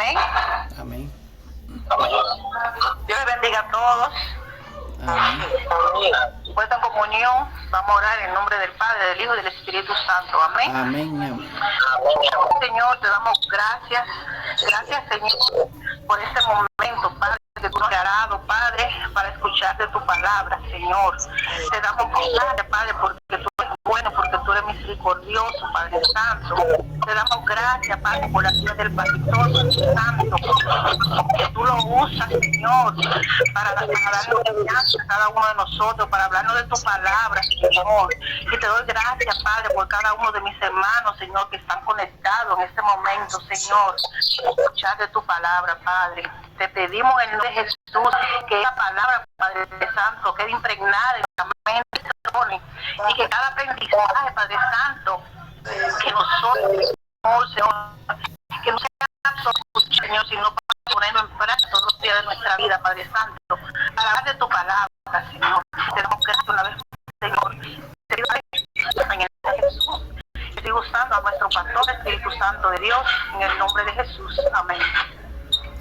Amén. Amén. Dios les bendiga a todos. Amén. Puesta en comunión, vamos a orar en el nombre del Padre, del Hijo y del Espíritu Santo. Amén. Amén. Amén. Señor, te damos gracias. Gracias, Señor, por este momento, Padre, que tú nos has dado, Padre, para escuchar de tu palabra, Señor. Te damos gracias, Padre, porque tú eres bueno, porque tú eres misericordioso, Padre Santo. Te damos gracias, Padre, por la vida del pastor, Padre Santo, que tú lo usas, Señor, para darnos enseñanza a cada uno de nosotros, para hablarnos de tu palabra, Señor. Y te doy gracias, Padre, por cada uno de mis hermanos, Señor, que están conectados en este momento, Señor, para escuchar de tu palabra, Padre. Te pedimos en el nombre de Jesús que esa palabra, Padre Santo, quede impregnada en la mente y que cada aprendizaje, Padre Santo, que nosotros, Señor, que no sea solo, Señor, sino para ponerlo en práctica todos los días de nuestra vida, Padre Santo, para hablar de tu palabra, Señor. Te damos gracias una vez, Señor. Te digo en el nombre de Jesús. Estoy usando a nuestro pastor, Espíritu Santo de Dios, en el nombre de Jesús. Amén.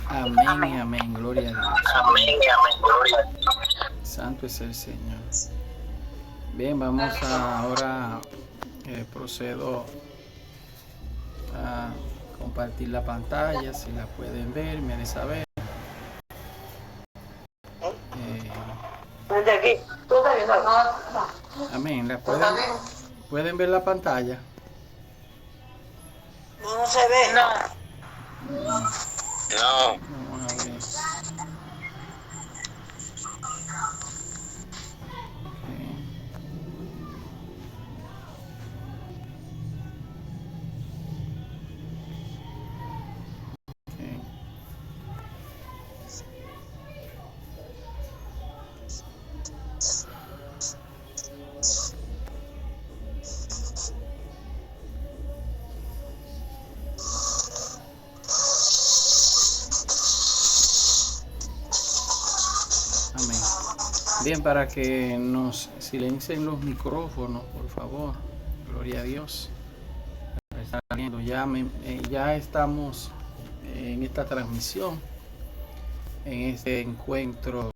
Amén. Amén. Y amén. Gloria a Dios. Amén y amén. Gloria a Dios. Santo es el Señor. Bien, vamos a ahora procedo a compartir la pantalla. Si la pueden ver, me de saber. Amén. ¿La pueden ver la pantalla? No se ve. No. Vamos a ver. Bien, para que nos silencien los micrófonos, por favor. Gloria a Dios. Ya estamos en esta transmisión, en este encuentro,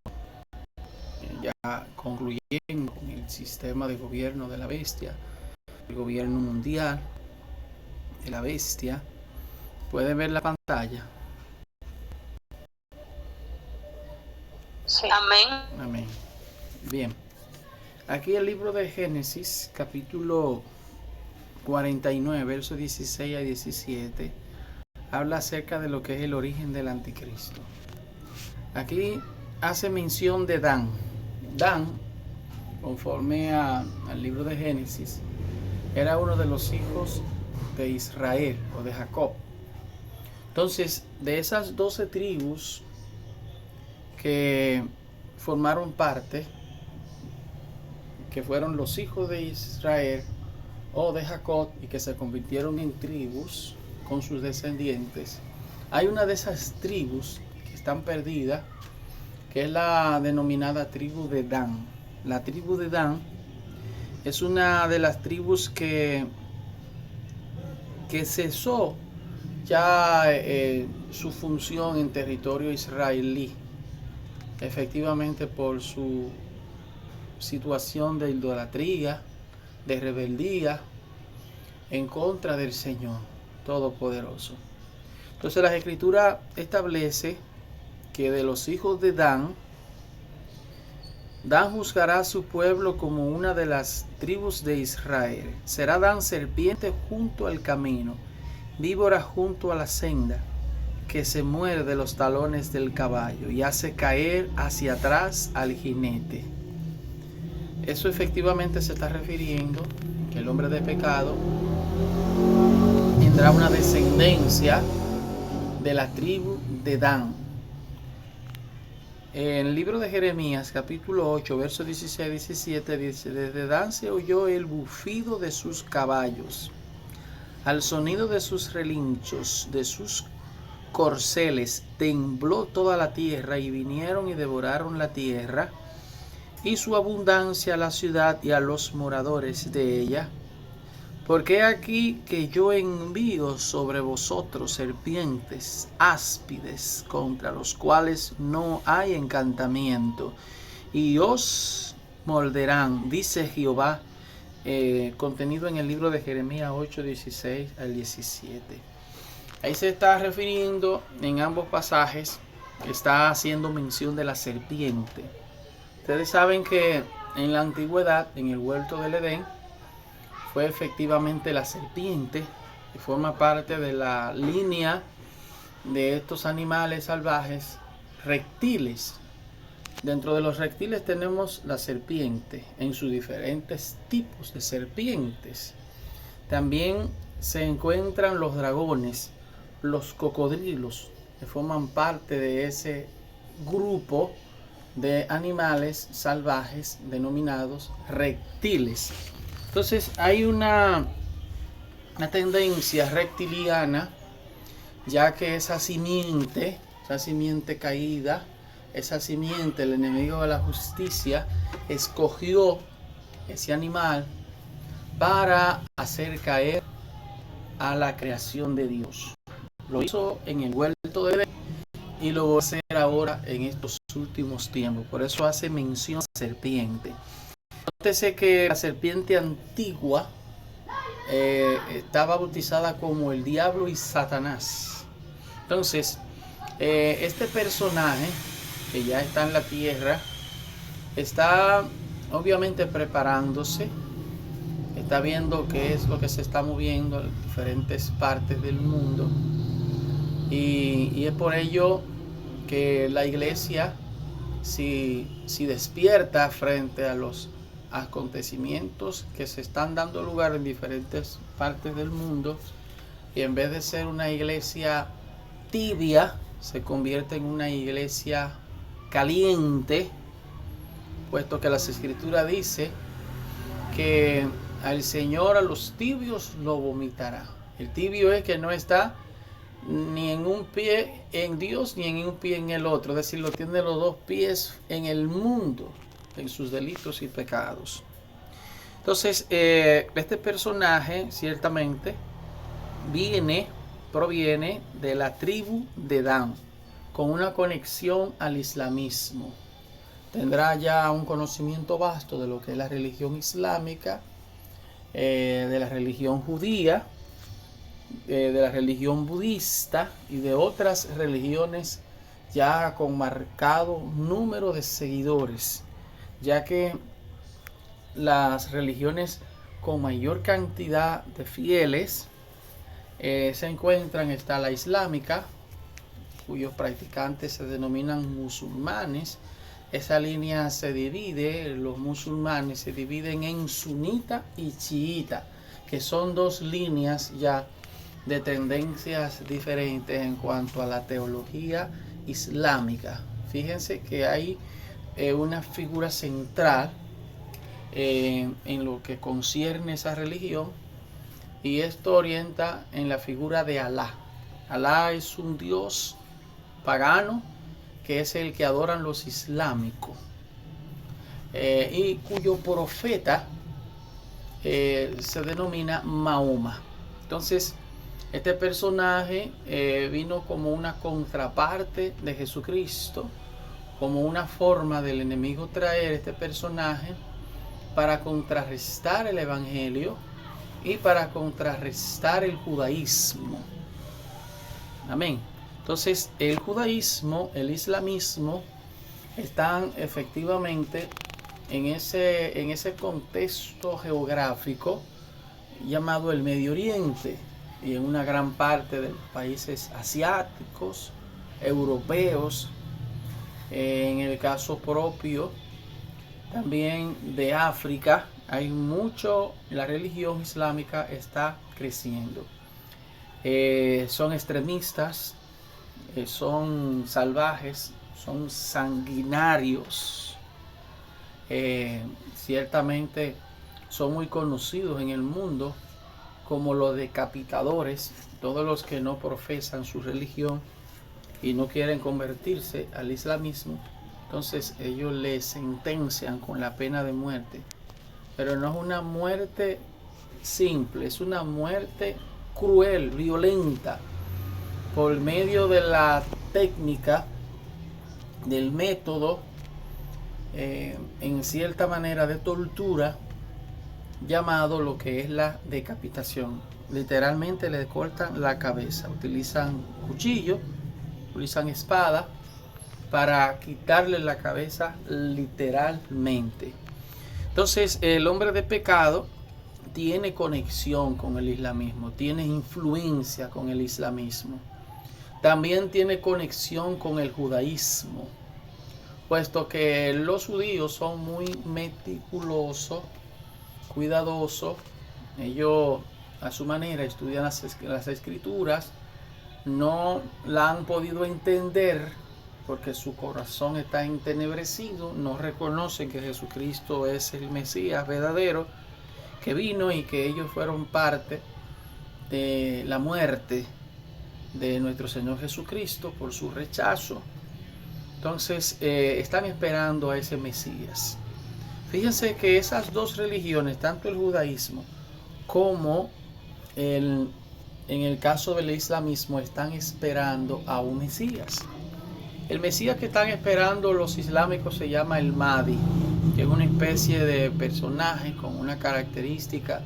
ya concluyendo con el sistema de gobierno de la bestia, el gobierno mundial de la bestia. ¿Pueden ver la pantalla? Sí. Amén. Amén. Bien, aquí el libro de Génesis, capítulo 49, versos 16 a 17, habla acerca de lo que es el origen del anticristo. Aquí hace mención de Dan. Dan, conforme al libro de Génesis, era uno de los hijos de Israel o de Jacob. Entonces, de esas 12 tribus que formaron parte, que fueron los hijos de Israel o de Jacob y que se convirtieron en tribus con sus descendientes, hay una de esas tribus que están perdidas, que es la denominada tribu de Dan. La tribu de Dan es una de las tribus que cesó ya su función en territorio israelí, efectivamente por su situación de idolatría, de rebeldía en contra del Señor Todopoderoso. Entonces la Escritura establece que de los hijos de Dan juzgará a su pueblo como una de las tribus de Israel. Será Dan serpiente junto al camino, víbora junto a la senda, que se muerde los talones del caballo y hace caer hacia atrás al jinete. Eso efectivamente se está refiriendo que el hombre de pecado tendrá una descendencia de la tribu de Dan. En el libro de Jeremías, capítulo 8, versos 16 a 17, dice: desde Dan se oyó el bufido de sus caballos, al sonido de sus relinchos, de sus corceles, tembló toda la tierra, y vinieron y devoraron la tierra y su abundancia, a la ciudad y a los moradores de ella, Porque aquí que yo envío sobre vosotros serpientes áspides, contra los cuales no hay encantamiento, y os morderán, dice Jehová, contenido en el libro de Jeremías 8, 16 al 17. Ahí se está refiriendo en ambos pasajes, está haciendo mención de la serpiente. Ustedes saben que en la antigüedad, en el huerto del Edén, fue efectivamente la serpiente, que forma parte de la línea de estos animales salvajes, reptiles. Dentro de los reptiles tenemos la serpiente en sus diferentes tipos de serpientes. También se encuentran los dragones, los cocodrilos, que forman parte de ese grupo de animales salvajes denominados reptiles. Entonces hay una tendencia reptiliana, ya que esa simiente caída, esa simiente, el enemigo de la justicia, escogió ese animal para hacer caer a la creación de Dios. Lo hizo en el huerto de Edén y lo va a hacer ahora en estos últimos tiempos. Por eso hace mención a la serpiente. Nótese que la serpiente antigua está bautizada como el diablo y Satanás. Entonces, este personaje que ya está en la tierra está obviamente preparándose, está viendo qué es lo que se está moviendo en diferentes partes del mundo, y es por ello que la iglesia, si despierta frente a los acontecimientos que se están dando lugar en diferentes partes del mundo, y en vez de ser una iglesia tibia, se convierte en una iglesia caliente, puesto que las escrituras dice que al Señor a los tibios lo vomitará. El tibio es que no está ni en un pie en Dios ni en un pie en el otro, es decir, lo tiene los dos pies en el mundo, en sus delitos y pecados. Entonces, este personaje ciertamente proviene de la tribu de Dan, con una conexión al islamismo. Tendrá ya un conocimiento vasto de lo que es la religión islámica, de la religión judía, de la religión budista y de otras religiones ya con marcado número de seguidores, ya que las religiones con mayor cantidad de fieles se encuentran, está la islámica, cuyos practicantes se denominan musulmanes. Esa línea se divide, los musulmanes se dividen en sunita y chiita, que son dos líneas ya de tendencias diferentes en cuanto a la teología islámica. Fíjense que hay una figura central en lo que concierne esa religión, y esto orienta en la figura de Alá. Alá es un dios pagano que es el que adoran los islámicos, y cuyo profeta se denomina Mahoma. Entonces, este personaje vino como una contraparte de Jesucristo, como una forma del enemigo traer este personaje para contrarrestar el evangelio y para contrarrestar el judaísmo. Amén. Entonces, el judaísmo, el islamismo, están efectivamente en ese contexto geográfico llamado el Medio Oriente, y en una gran parte de los países asiáticos, europeos, en el caso propio también de África, hay mucho, la religión islámica está creciendo. Son extremistas, son salvajes, son sanguinarios, ciertamente son muy conocidos en el mundo como los decapitadores. Todos los que no profesan su religión y no quieren convertirse al islamismo, entonces ellos les sentencian con la pena de muerte, pero no es una muerte simple, es una muerte cruel, violenta, por medio de la técnica, del método, en cierta manera de tortura, llamado lo que es la decapitación. Literalmente le cortan la cabeza, utilizan cuchillo, utilizan espada para quitarle la cabeza literalmente. Entonces el hombre de pecado tiene conexión con el islamismo, tiene influencia con el islamismo, también tiene conexión con el judaísmo, puesto que los judíos son muy meticulosos, cuidadosos. Ellos a su manera estudian las escrituras, no la han podido entender porque su corazón está entenebrecido, no reconocen que Jesucristo es el Mesías verdadero que vino y que ellos fueron parte de la muerte de nuestro Señor Jesucristo por su rechazo. Entonces están esperando a ese Mesías. Fíjense que esas dos religiones, tanto el judaísmo como en el caso del islamismo, están esperando a un Mesías. El Mesías que están esperando los islámicos se llama el Mahdi, que es una especie de personaje con una característica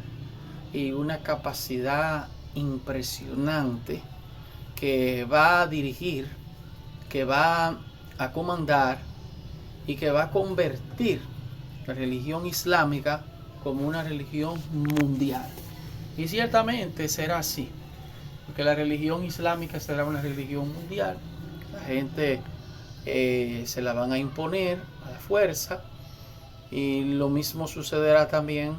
y una capacidad impresionante, que va a dirigir, que va a comandar y que va a convertir la religión islámica como una religión mundial. Y ciertamente será así, porque la religión islámica será una religión mundial. La gente se la van a imponer a la fuerza, y lo mismo sucederá también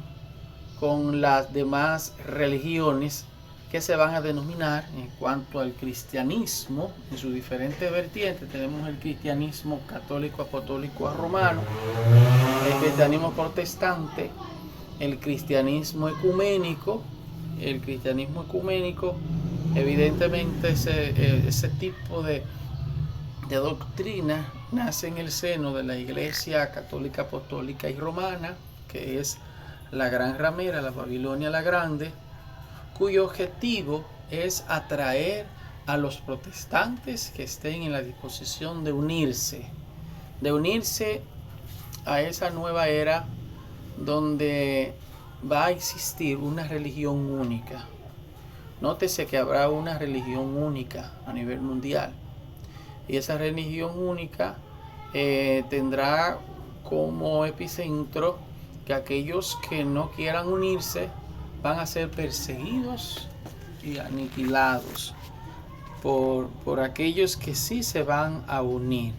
con las demás religiones que se van a denominar en cuanto al cristianismo en sus diferentes vertientes. Tenemos el cristianismo católico, apostólico, romano, el cristianismo protestante, el cristianismo ecuménico. El cristianismo ecuménico, evidentemente ese tipo de doctrina nace en el seno de la Iglesia católica, apostólica y romana, que es la gran ramera, la Babilonia la Grande, cuyo objetivo es atraer a los protestantes que estén en la disposición de unirse a esa nueva era donde va a existir una religión única. Nótese que habrá una religión única a nivel mundial, y esa religión única tendrá como epicentro que aquellos que no quieran unirse van a ser perseguidos y aniquilados por aquellos que sí se van a unir.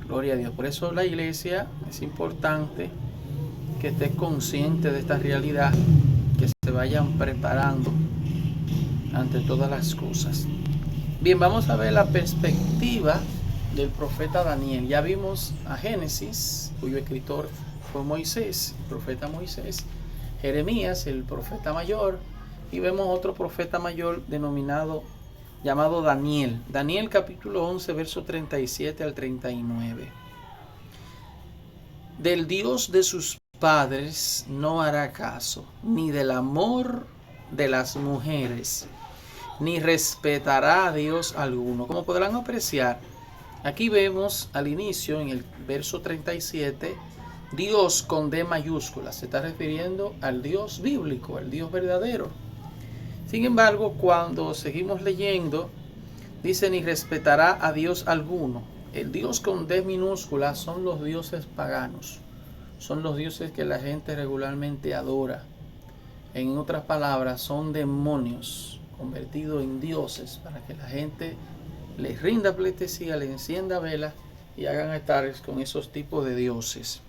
Gloria a Dios. Por eso la iglesia es importante que esté consciente de esta realidad, que se vayan preparando ante todas las cosas. Bien, vamos a ver la perspectiva del profeta Daniel. Ya vimos a Génesis, cuyo escritor fue Moisés, el profeta Moisés. Jeremías, el profeta mayor, y vemos otro profeta mayor llamado Daniel. Daniel capítulo 11, verso 37 al 39. Del Dios de sus padres no hará caso, ni del amor de las mujeres, ni respetará a Dios alguno. Como podrán apreciar, aquí vemos al inicio, en el verso 37, Dios con D mayúscula. Se está refiriendo al Dios bíblico, al Dios verdadero. Sin embargo, cuando seguimos leyendo, dice: ni respetará a Dios alguno. El Dios con D minúscula son los dioses paganos. Son los dioses que la gente regularmente adora. En otras palabras, son demonios convertidos en dioses para que la gente les rinda pleitesía, les encienda velas y hagan altares con esos tipos de dioses.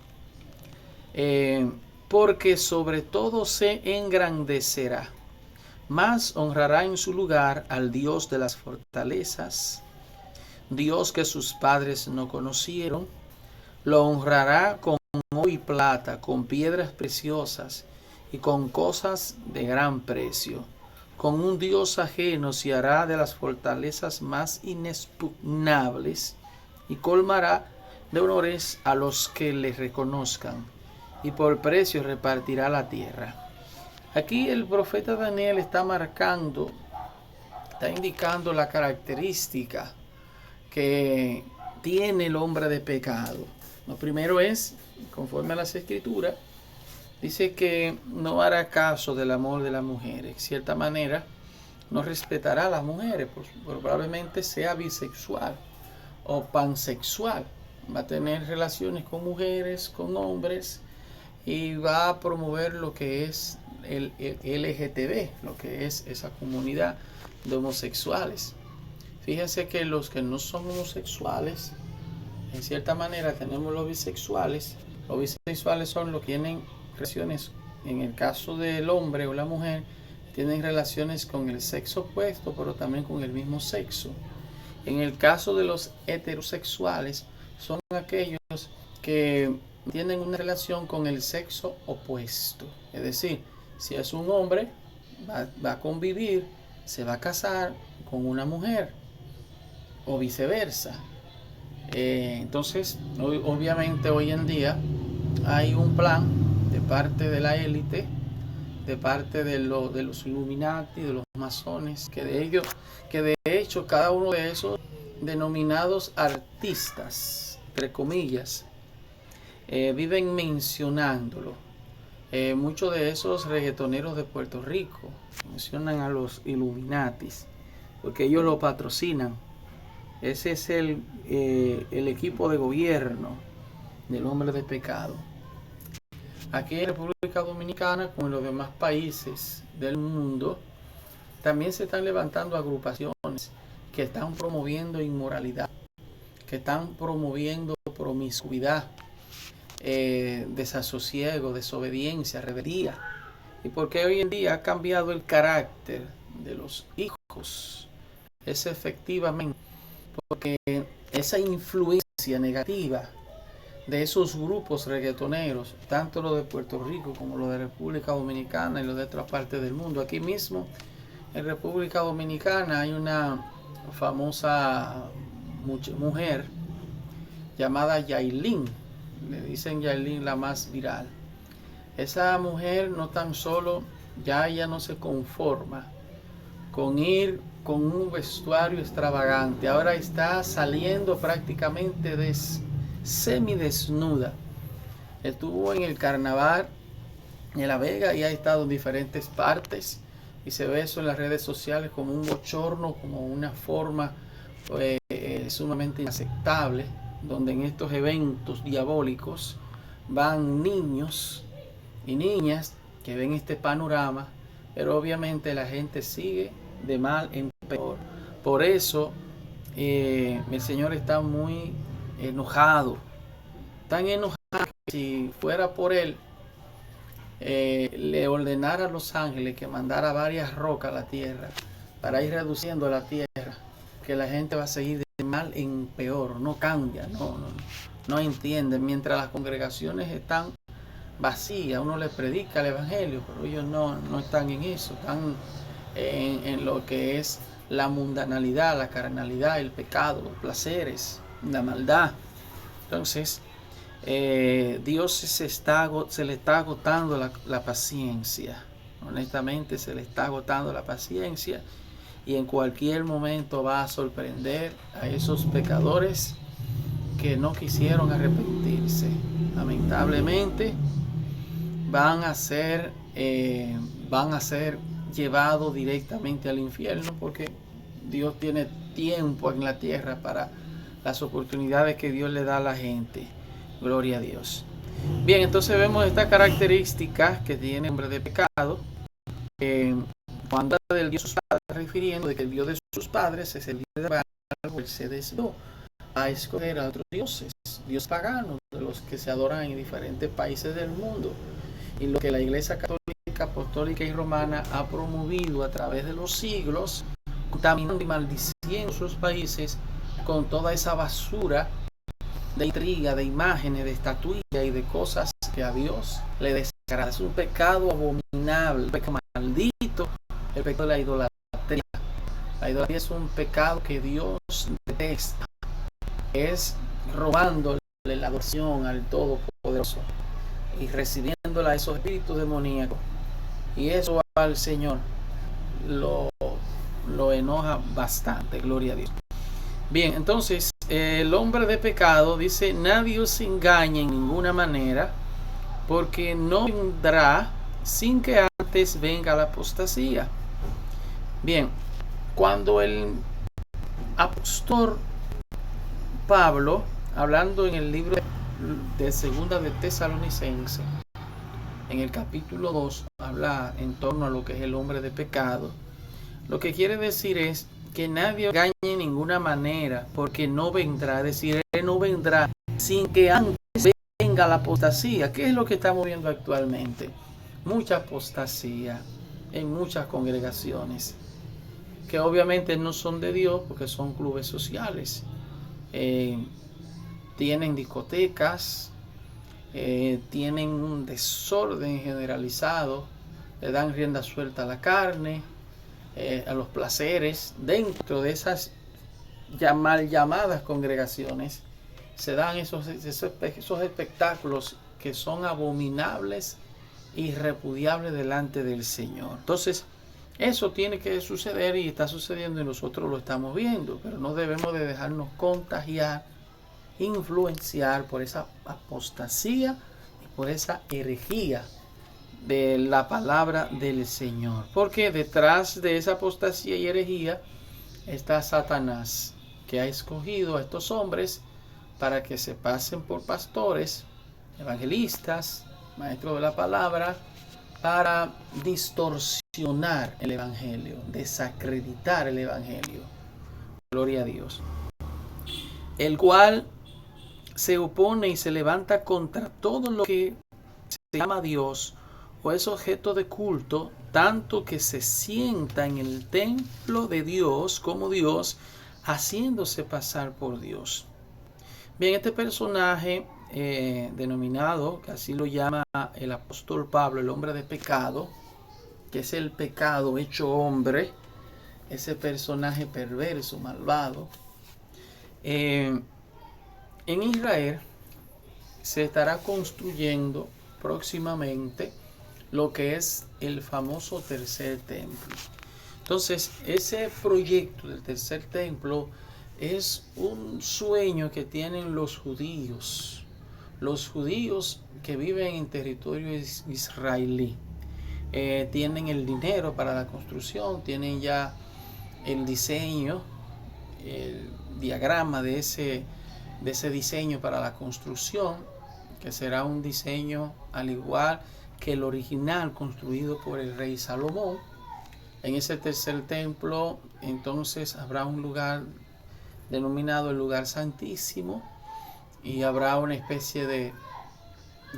Porque sobre todo se engrandecerá, mas honrará en su lugar al Dios de las fortalezas, Dios que sus padres no conocieron. Lo honrará con oro y plata, con piedras preciosas y con cosas de gran precio. Con un Dios ajeno se hará de las fortalezas más inexpugnables, y colmará de honores a los que le reconozcan, y por precio repartirá la tierra. Aquí el profeta Daniel está indicando la característica que tiene el hombre de pecado. Lo primero es, conforme a las escrituras, dice que no hará caso del amor de las mujeres. De cierta manera, no respetará a las mujeres, probablemente sea bisexual o pansexual. Va a tener relaciones con mujeres, con hombres, y va a promover lo que es el LGTB, lo que es esa comunidad de homosexuales. Fíjense que los que no son homosexuales, en cierta manera tenemos los bisexuales. Los bisexuales son los que tienen relaciones, en el caso del hombre o la mujer, tienen relaciones con el sexo opuesto, pero también con el mismo sexo. En el caso de los heterosexuales, son aquellos que tienen una relación con el sexo opuesto. Es decir, si es un hombre, va a convivir, se va a casar con una mujer, o viceversa. Entonces, obviamente hoy en día hay un plan de parte de la élite, de parte de los Illuminati, de los masones, que de hecho cada uno de esos denominados artistas, entre comillas, viven mencionándolo. Muchos de esos reggaetoneros de Puerto Rico mencionan a los Illuminatis porque ellos lo patrocinan. Ese es el equipo de gobierno del hombre de pecado. Aquí en República Dominicana, como en los demás países del mundo, también se están levantando agrupaciones que están promoviendo inmoralidad, que están promoviendo promiscuidad, desasosiego, desobediencia, rebeldía. Y porque hoy en día ha cambiado el carácter de los hijos. Es efectivamente porque esa influencia negativa de esos grupos reggaetoneros, tanto los de Puerto Rico como los de República Dominicana y los de otras partes del mundo. Aquí mismo en República Dominicana hay una famosa mujer llamada Yailin, le dicen Yailin, la más viral. Esa mujer no tan solo, ya ella no se conforma con ir con un vestuario extravagante, ahora está saliendo prácticamente semidesnuda. Estuvo en el carnaval en La Vega y ha estado en diferentes partes y se ve eso en las redes sociales como un bochorno, como una forma sumamente inaceptable, donde en estos eventos diabólicos van niños y niñas que ven este panorama, pero obviamente la gente sigue de mal en peor. Por eso el Señor está muy enojado, tan enojado que si fuera por él, le ordenara a los ángeles que mandara varias rocas a la tierra para ir reduciendo la tierra, que la gente va a seguir de mal en peor, no cambia, no entiende. Mientras las congregaciones están vacías, uno les predica el evangelio, pero ellos no están en eso, están en lo que es la mundanalidad, la carnalidad, el pecado, los placeres, la maldad. Entonces Dios se le está agotando la paciencia. Honestamente se le está agotando la paciencia, y en cualquier momento va a sorprender a esos pecadores que no quisieron arrepentirse. Lamentablemente van a ser llevados directamente al infierno, porque Dios tiene tiempo en la tierra para las oportunidades que Dios le da a la gente. Gloria a Dios. Bien, entonces vemos estas características que tiene el hombre de pecado. Cuando habla del Dios de sus padres, está refiriendo de que el Dios de sus padres es el Dios de Abraham. Él se decidió a escoger a otros dioses, dioses paganos, de los que se adoran en diferentes países del mundo, y lo que la Iglesia Católica, Apostólica y Romana ha promovido a través de los siglos, contaminando y maldiciendo sus países con toda esa basura de intriga, de imágenes, de estatuillas y de cosas que a Dios le desagrada. Es un pecado abominable, un pecado maldito, el pecado de la idolatría. La idolatría es un pecado que Dios detesta. Es robándole la adoración al Todopoderoso y recibiéndola a esos espíritus demoníacos Y eso al Señor lo enoja bastante, gloria a Dios. Bien, entonces el hombre de pecado dice: nadie os engañe en ninguna manera, porque no vendrá sin que antes venga la apostasía. Bien, cuando el apóstol Pablo, hablando en el libro de Segunda de Tesalonicenses, en el capítulo 2, habla en torno a lo que es el hombre de pecado. Lo que quiere decir es que nadie engañe en ninguna manera, porque no vendrá, es decir, él no vendrá sin que antes venga la apostasía. ¿Qué es lo que estamos viendo actualmente? Mucha apostasía en muchas congregaciones, que obviamente no son de Dios, porque son clubes sociales. Tienen discotecas, tienen un desorden generalizado, le dan rienda suelta a la carne, a los placeres. Dentro de esas mal llamadas congregaciones se dan esos espectáculos que son abominables y repudiables delante del Señor. Entonces, eso tiene que suceder y está sucediendo y nosotros lo estamos viendo, pero no debemos de dejarnos contagiar, influenciar por esa apostasía y por esa herejía de la palabra del Señor, porque detrás de esa apostasía y herejía está Satanás, que ha escogido a estos hombres para que se pasen por pastores, evangelistas, maestros de la palabra, para distorsionar el evangelio, desacreditar el evangelio. Gloria a Dios. El cual se opone y se levanta contra todo lo que se llama Dios o es objeto de culto, tanto que se sienta en el templo de Dios como Dios, haciéndose pasar por Dios. Bien, este personaje denominado, que así lo llama el apóstol Pablo, el hombre de pecado, que es el pecado hecho hombre, ese personaje perverso, malvado. En Israel se estará construyendo próximamente lo que es el famoso tercer templo. Entonces, ese proyecto del tercer templo es un sueño que tienen los judíos que viven en territorio israelí. Tienen el dinero para la construcción, tienen ya el diseño, el diagrama de ese diseño para la construcción, que será un diseño al igual que el original construido por el rey Salomón. En ese tercer templo entonces habrá un lugar denominado el lugar santísimo, y habrá una especie de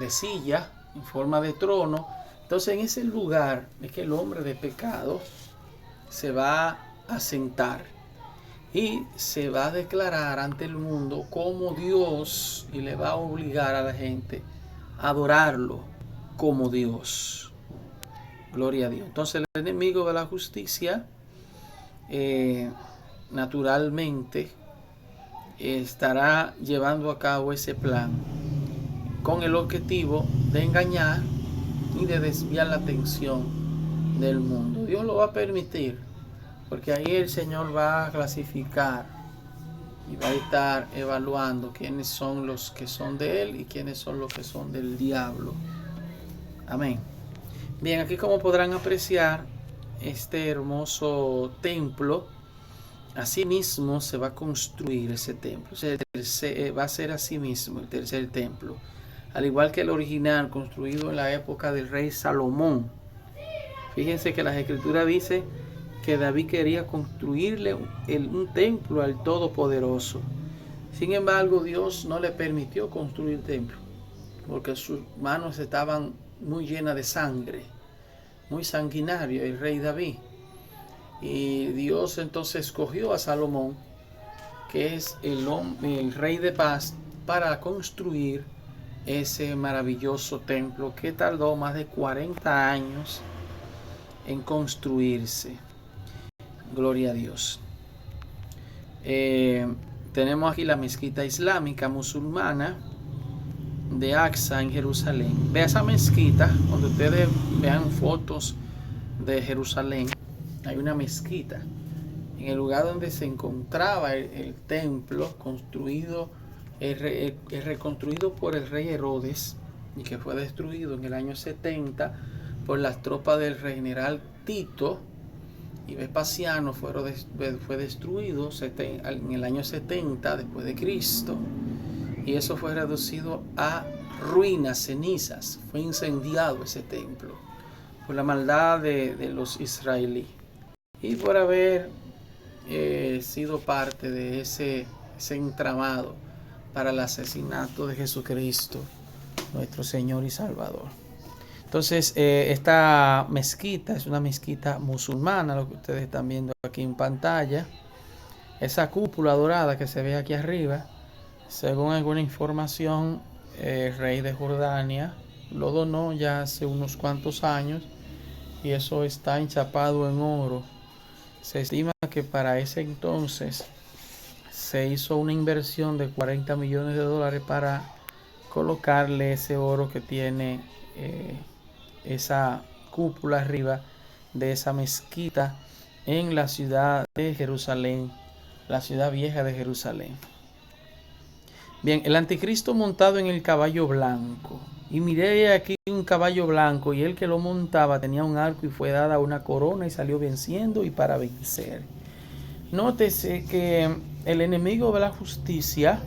silla en forma de trono. Entonces en ese lugar es que el hombre de pecado se va a sentar y se va a declarar ante el mundo como Dios, y le va a obligar a la gente a adorarlo como Dios. Gloria a Dios. Entonces el enemigo de la justicia naturalmente estará llevando a cabo ese plan con el objetivo de engañar y de desviar la atención del mundo. Dios lo va a permitir, porque ahí el Señor va a clasificar y va a estar evaluando quiénes son los que son de Él y quiénes son los que son del diablo. Amén. Bien, aquí como podrán apreciar, este hermoso templo, así mismo se va a construir ese templo. Va a ser así mismo el tercer templo, al igual que el original construido en la época del rey Salomón. Fíjense que las escrituras dicen que David quería construirle un templo al Todopoderoso. Sin embargo, Dios no le permitió construir templo, porque sus manos estaban muy llenas de sangre, muy sanguinario el rey David. Y Dios entonces escogió a Salomón, que es el rey de paz, para construir ese maravilloso templo que tardó más de 40 años en construirse. Gloria a Dios. Tenemos aquí la mezquita islámica musulmana de Aqsa en Jerusalén. Ve esa mezquita, donde ustedes vean fotos de Jerusalén hay una mezquita. En el lugar donde se encontraba el templo construido, reconstruido por el rey Herodes, y que fue destruido en el año 70 por las tropas del general Tito, y Vespasiano fue destruido en el año 70 después de Cristo, y eso fue reducido a ruinas, cenizas. Fue incendiado ese templo por la maldad de los israelíes y por haber sido parte de ese entramado para el asesinato de Jesucristo, nuestro Señor y Salvador. Entonces, esta mezquita es una mezquita musulmana, lo que ustedes están viendo aquí en pantalla. Esa cúpula dorada que se ve aquí arriba, según alguna información, el rey de Jordania lo donó ya hace unos cuantos años, y eso está enchapado en oro. Se estima que para ese entonces se hizo una inversión de $40 millones para colocarle ese oro que tiene esa cúpula arriba de esa mezquita en la ciudad de Jerusalén, la ciudad vieja de Jerusalén. Bien, el anticristo montado en el caballo blanco. Y miré aquí un caballo blanco, y el que lo montaba tenía un arco y fue dada una corona, y salió venciendo y para vencer. Nótese que el enemigo de la justicia,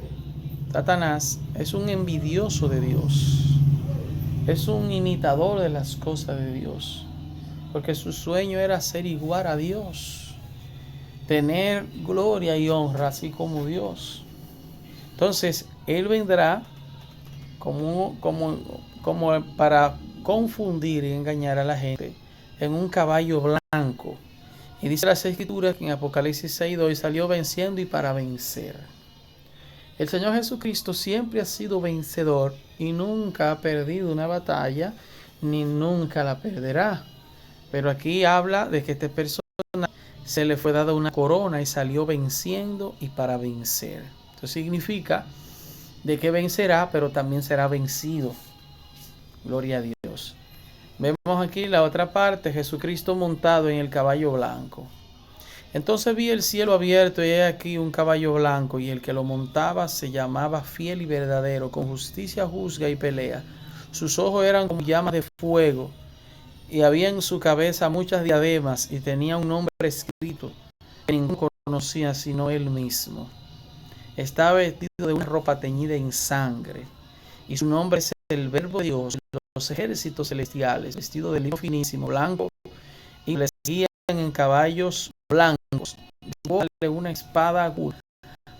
Satanás, es un envidioso de Dios. Es un imitador de las cosas de Dios, porque su sueño era ser igual a Dios, tener gloria y honra así como Dios. Entonces, él vendrá como para confundir y engañar a la gente en un caballo blanco. Y dice las Escrituras que en Apocalipsis 6:2 salió venciendo y para vencer. El Señor Jesucristo siempre ha sido vencedor y nunca ha perdido una batalla, ni nunca la perderá. Pero aquí habla de que esta persona se le fue dada una corona y salió venciendo y para vencer. Esto significa de que vencerá, pero también será vencido. Gloria a Dios. Vemos aquí la otra parte, Jesucristo montado en el caballo blanco. Entonces vi el cielo abierto, y he aquí un caballo blanco, y el que lo montaba se llamaba Fiel y Verdadero, con justicia juzga y pelea. Sus ojos eran como llamas de fuego, y había en su cabeza muchas diademas, y tenía un nombre escrito que ninguno conocía sino él mismo. Estaba vestido de una ropa teñida en sangre, y su nombre es el Verbo de Dios, los ejércitos celestiales, vestido de lino finísimo, blanco, y le seguían en caballos blancos. Llevóle una espada aguda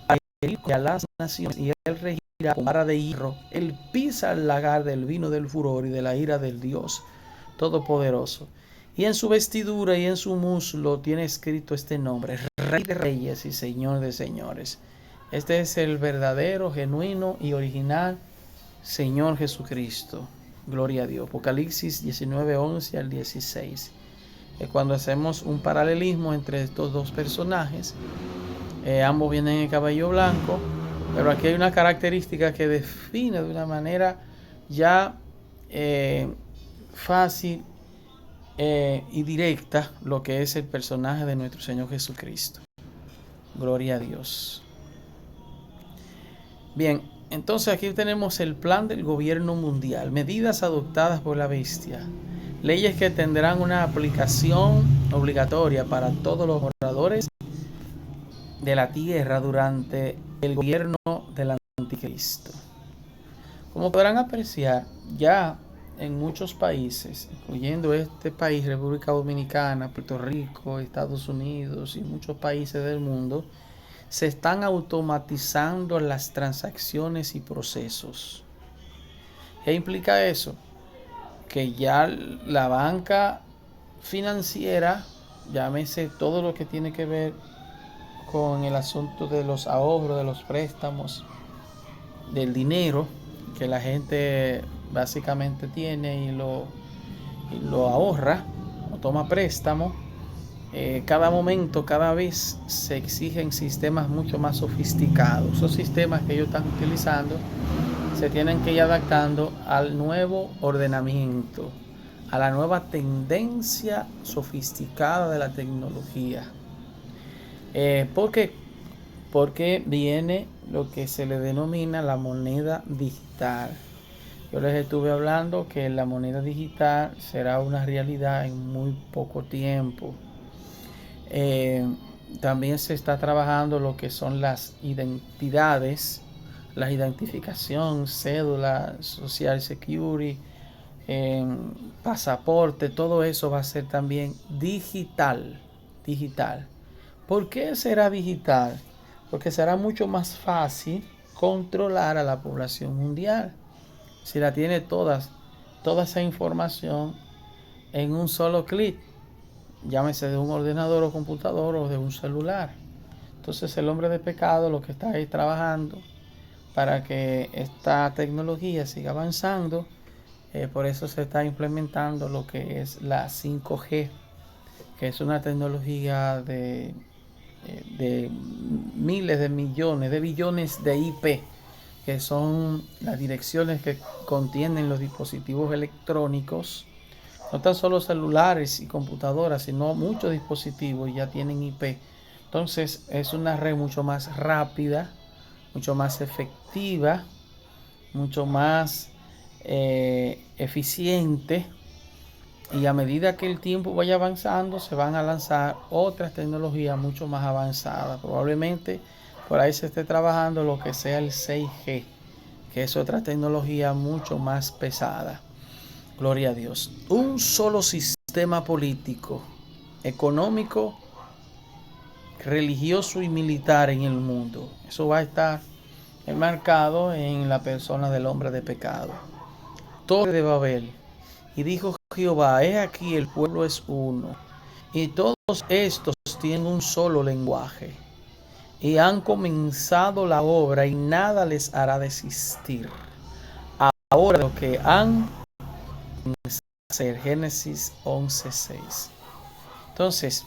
a las naciones, y él regirá con vara de hierro. Él pisa el lagar del vino del furor y de la ira del Dios Todopoderoso. Y en su vestidura y en su muslo tiene escrito este nombre: Rey de Reyes y Señor de Señores. Este es el verdadero, genuino y original Señor Jesucristo. Gloria a Dios. Apocalipsis 19:11 al 16. Cuando hacemos un paralelismo entre estos dos personajes, ambos vienen en caballo blanco, pero aquí hay una característica que define de una manera ya fácil y directa lo que es el personaje de nuestro Señor Jesucristo. Gloria a Dios. Bien, entonces aquí tenemos el plan del gobierno mundial, medidas adoptadas por la bestia, leyes que tendrán una aplicación obligatoria para todos los moradores de la tierra durante el gobierno del anticristo. Como podrán apreciar, ya en muchos países, incluyendo este país, República Dominicana, Puerto Rico, Estados Unidos y muchos países del mundo, se están automatizando las transacciones y procesos. ¿Qué implica eso? Que ya la banca financiera, llámese todo lo que tiene que ver con el asunto de los ahorros, de los préstamos, del dinero que la gente básicamente tiene y lo ahorra o toma préstamo, cada momento, cada vez se exigen sistemas mucho más sofisticados. Esos sistemas que ellos están utilizando se tienen que ir adaptando al nuevo ordenamiento, a la nueva tendencia sofisticada de la tecnología. ¿Por qué? Porque viene lo que se le denomina la moneda digital. Yo les estuve hablando que la moneda digital será una realidad en muy poco tiempo. También se está trabajando lo que son las identidades, la identificación, cédula, social security, pasaporte, todo eso va a ser también digital. ¿Por qué será digital? Porque será mucho más fácil controlar a la población mundial. Si la tiene toda esa información en un solo clic, llámese de un ordenador o computador o de un celular. Entonces el hombre de pecado lo que está ahí trabajando para que esta tecnología siga avanzando. Por eso se está implementando lo que es la 5G, que es una tecnología de miles de millones, de billones de IP, que son las direcciones que contienen los dispositivos electrónicos, no tan solo celulares y computadoras, sino muchos dispositivos ya tienen IP. Entonces es una red mucho más rápida, mucho más efectiva, mucho más eficiente, y a medida que el tiempo vaya avanzando se van a lanzar otras tecnologías mucho más avanzadas. Probablemente por ahí se esté trabajando lo que sea el 6G, que es otra tecnología mucho más pesada. Gloria a Dios. Un solo sistema político, económico, religioso y militar en el mundo. Eso va a estar enmarcado en la persona del hombre de pecado. Torre de Babel. Y dijo Jehová: he aquí el pueblo es uno, y todos estos tienen un solo lenguaje, y han comenzado la obra, y nada les hará desistir. Ahora lo que han comenzado a hacer. Génesis 11:6. Entonces,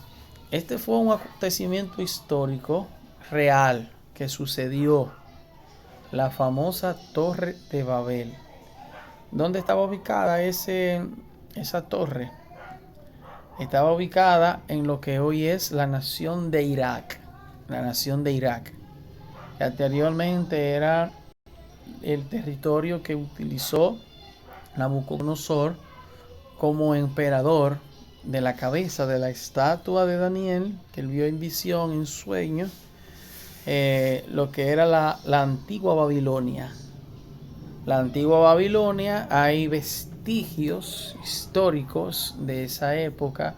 este fue un acontecimiento histórico real que sucedió. La famosa Torre de Babel. ¿Dónde estaba ubicada esa torre? Estaba ubicada en lo que hoy es la nación de Irak. La nación de Irak. Que anteriormente era el territorio que utilizó Nabucodonosor como emperador, de la cabeza de la estatua de Daniel, que él vio en visión, en sueño, lo que era la antigua Babilonia. La antigua Babilonia, hay vestigios históricos de esa época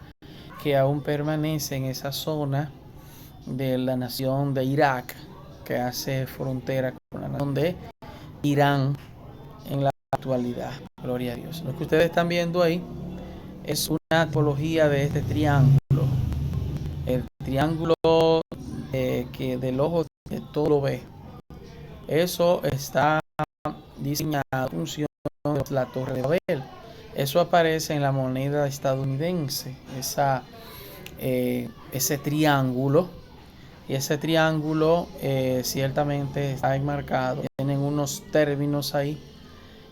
que aún permanecen en esa zona de la nación de Irak, que hace frontera con la nación de Irán en la actualidad. Gloria a Dios. Lo que ustedes están viendo ahí es una tipología de este triángulo. El triángulo que del ojo que todo lo ve. Eso está diseñado en función de la Torre de Babel. Eso aparece en la moneda estadounidense, ese triángulo. Y ese triángulo ciertamente está enmarcado. Tienen unos términos ahí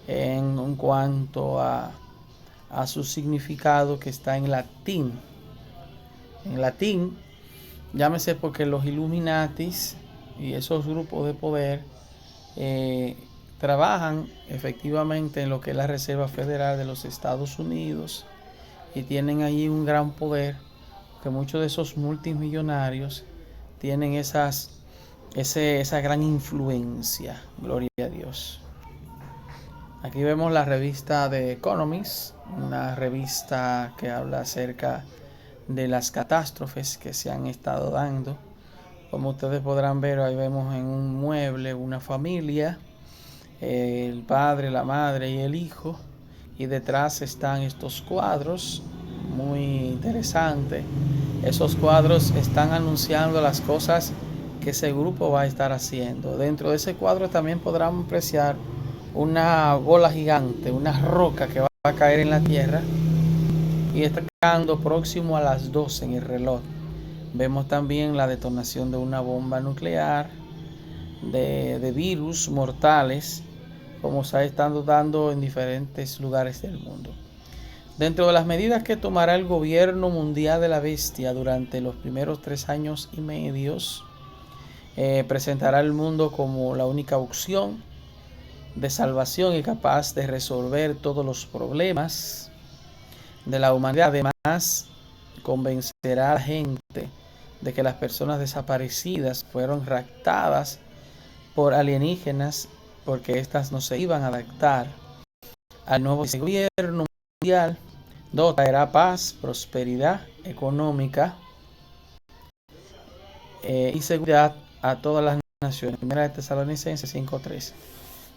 en cuanto a su significado, que está en latín. En latín, llámese porque los Illuminatis y esos grupos de poder trabajan efectivamente en lo que es la Reserva Federal de los Estados Unidos, y tienen allí un gran poder, que muchos de esos multimillonarios tienen esa gran influencia. Gloria a Dios. Aquí vemos la revista The Economist, una revista que habla acerca de las catástrofes que se han estado dando. Como ustedes podrán ver, ahí vemos en un mueble una familia, el padre, la madre y el hijo, y detrás están estos cuadros muy interesantes. Esos cuadros están anunciando las cosas que ese grupo va a estar haciendo. Dentro de ese cuadro también podrán apreciar una bola gigante, una roca que va a caer en la tierra, y está cayendo próximo a las 12 en el reloj. Vemos también la detonación de una bomba nuclear, de virus mortales, como se ha estado dando en diferentes lugares del mundo. Dentro de las medidas que tomará el gobierno mundial de la bestia durante los primeros 3 años y medios, presentará al mundo como la única opción de salvación y capaz de resolver todos los problemas de la humanidad. Además, convencerá a la gente de que las personas desaparecidas fueron raptadas por alienígenas porque éstas no se iban a adaptar al nuevo gobierno mundial. Traerá paz, prosperidad económica y seguridad a todas las naciones. Primera de Tesalonicenses 5:3.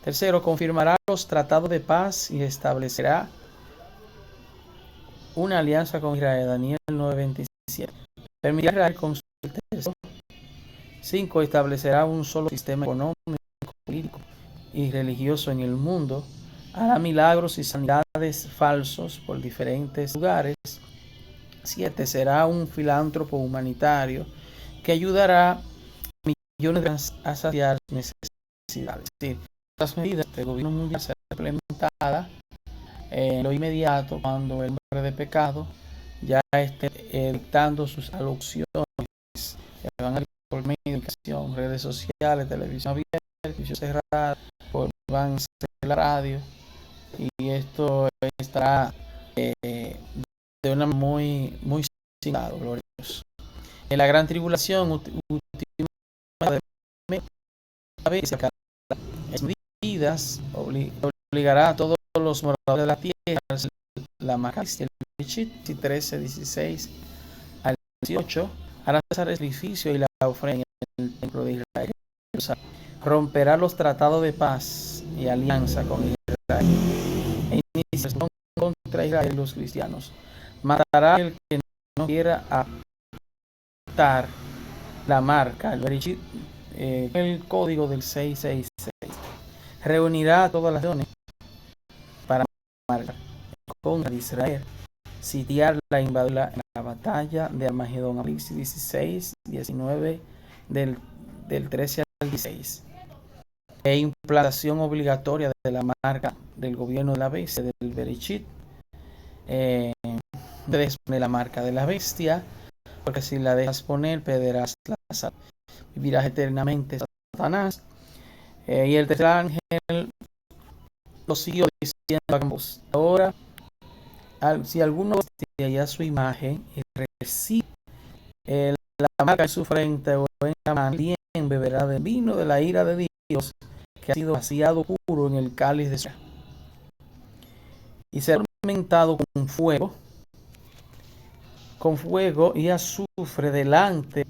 Tercero, confirmará los tratados de paz y establecerá una alianza con Israel. Daniel 9:27. Permitirá a Israel construir el tercero. 5. Establecerá un solo sistema económico, político y religioso en el mundo. Hará milagros y sanidades falsos por diferentes lugares. 7. Será un filántropo humanitario que ayudará a millones a saciar sus necesidades. Es decir, estas medidas del gobierno mundial serán implementadas en lo inmediato cuando el hombre de pecado ya esté dictando sus alocuciones que van a ir por medio de comunicación, redes sociales, televisión abierta, televisión cerrada, van a ser la radio, y esto estará de una muy similar, gloria a Dios. En la gran tribulación medidas obligará a todos los moradores de la tierra la marca del Bereshit 13:16 al 18. Hará cesar el sacrificio y la ofrenda en el templo de Israel. Romperá los tratados de paz y alianza con Israel e iniciación contra Israel y los cristianos. Matará el que no quiera adoptar la marca, el Bereshit, el código del 666. Reunirá a todas las naciones para marcar contra Israel, sitiarla, invadirla en la batalla de Armagedón. Apocalipsis 16:19 del 13 al 16. E implantación obligatoria de la marca del gobierno de la bestia, del Bereshit. Debes poner la marca de la bestia, porque si la dejas poner, perderás la salud. Vivirás eternamente, Satanás. Y el tercer ángel lo siguió diciendo a ambos: ahora, si alguno vestía ya su imagen y recibe la marca en su frente o en la mano, también beberá del vino de la ira de Dios, que ha sido vaciado puro en el cáliz de su ira, y será atormentado con fuego y azufre delante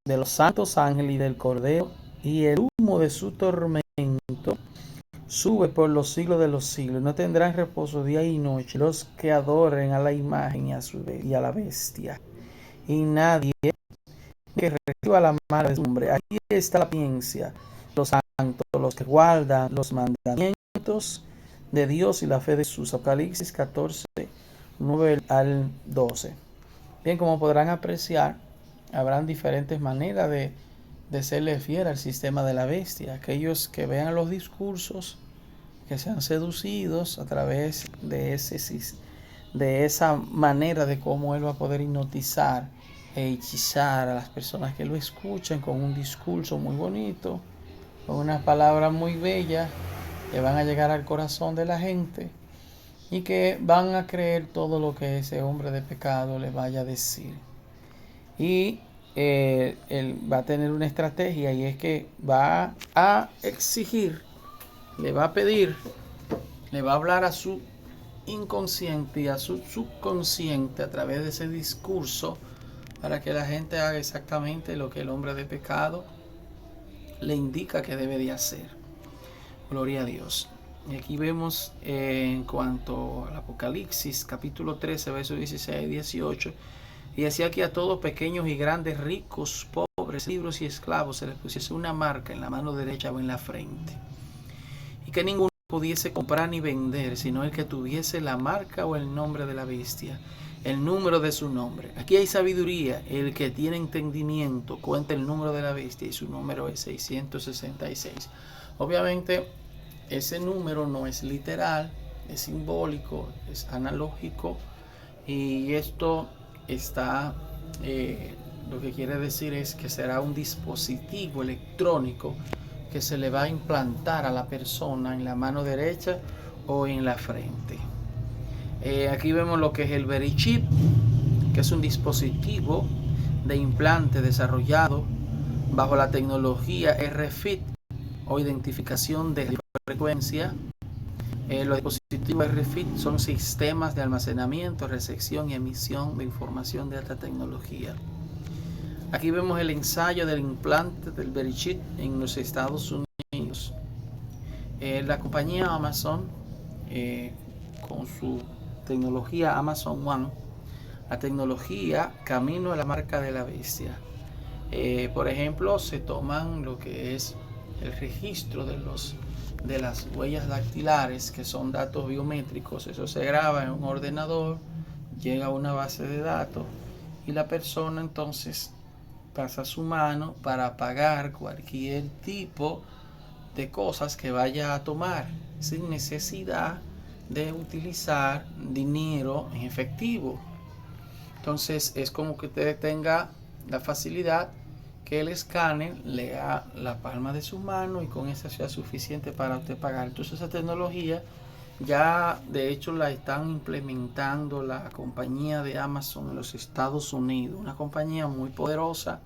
de los santos ángeles y del Cordero, y el humo de su tormento sube por los siglos de los siglos. No tendrán reposo día y noche los que adoren a la imagen y a la bestia, y nadie que reciba la marca de su nombre. Aquí está la ciencia, los santos, los que guardan los mandamientos de Dios y la fe de sus. Apocalipsis 14:9 al 12. Bien, como podrán apreciar, habrán diferentes maneras de serle fiel al sistema de la bestia. Aquellos que vean los discursos, que sean seducidos a través de esa manera de cómo él va a poder hipnotizar e hechizar a las personas que lo escuchen con un discurso muy bonito, con unas palabras muy bellas que van a llegar al corazón de la gente y que van a creer todo lo que ese hombre de pecado le vaya a decir. Y él va a tener una estrategia, y es que va a exigir, le va a pedir, le va a hablar a su inconsciente y a su subconsciente a través de ese discurso, para que la gente haga exactamente lo que el hombre de pecado le indica que debe de hacer. Gloria a Dios. Y aquí vemos en cuanto al Apocalipsis capítulo 13 versos 16 y 18. Y decía que a todos, pequeños y grandes, ricos, pobres, libres y esclavos, se les pusiese una marca en la mano derecha o en la frente, y que ninguno pudiese comprar ni vender, sino el que tuviese la marca o el nombre de la bestia, el número de su nombre. Aquí hay sabiduría. El que tiene entendimiento cuenta el número de la bestia, y su número es 666. Obviamente ese número no es literal, es simbólico, es analógico, y esto está, lo que quiere decir es que será un dispositivo electrónico que se le va a implantar a la persona en la mano derecha o en la frente. Aquí vemos lo que es el VeriChip, que es un dispositivo de implante desarrollado bajo la tecnología RFID o identificación de frecuencia. Los dispositivos RFID son sistemas de almacenamiento, recepción y emisión de información de alta tecnología. Aquí vemos el ensayo del implante del VeriChip en los Estados Unidos. La compañía Amazon, con su tecnología Amazon One, la tecnología camino a la marca de la bestia. Por ejemplo, se toman lo que es el registro de las huellas dactilares, que son datos biométricos. Eso se graba en un ordenador, llega a una base de datos y la persona entonces pasa su mano para pagar cualquier tipo de cosas que vaya a tomar sin necesidad de utilizar dinero en efectivo. Entonces es como que usted tenga la facilidad que el escáner lea la palma de su mano y con eso sea suficiente para usted pagar. Entonces esa tecnología ya de hecho la están implementando la compañía de Amazon en los Estados Unidos, una compañía muy poderosa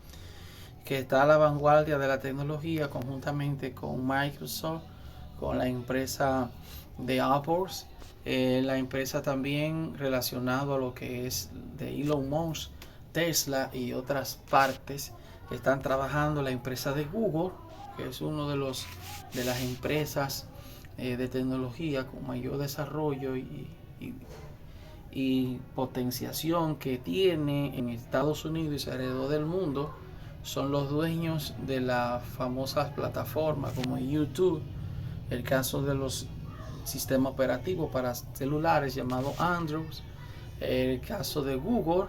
que está a la vanguardia de la tecnología conjuntamente con Microsoft, con la empresa de Apple, la empresa también relacionada a lo que es de Elon Musk, Tesla y otras partes. Están trabajando la empresa de Google, que es uno de las empresas de tecnología con mayor desarrollo y potenciación que tiene en Estados Unidos y alrededor del mundo. Son los dueños de las famosas plataformas como YouTube, el caso de los sistemas operativos para celulares llamado Android, el caso de Google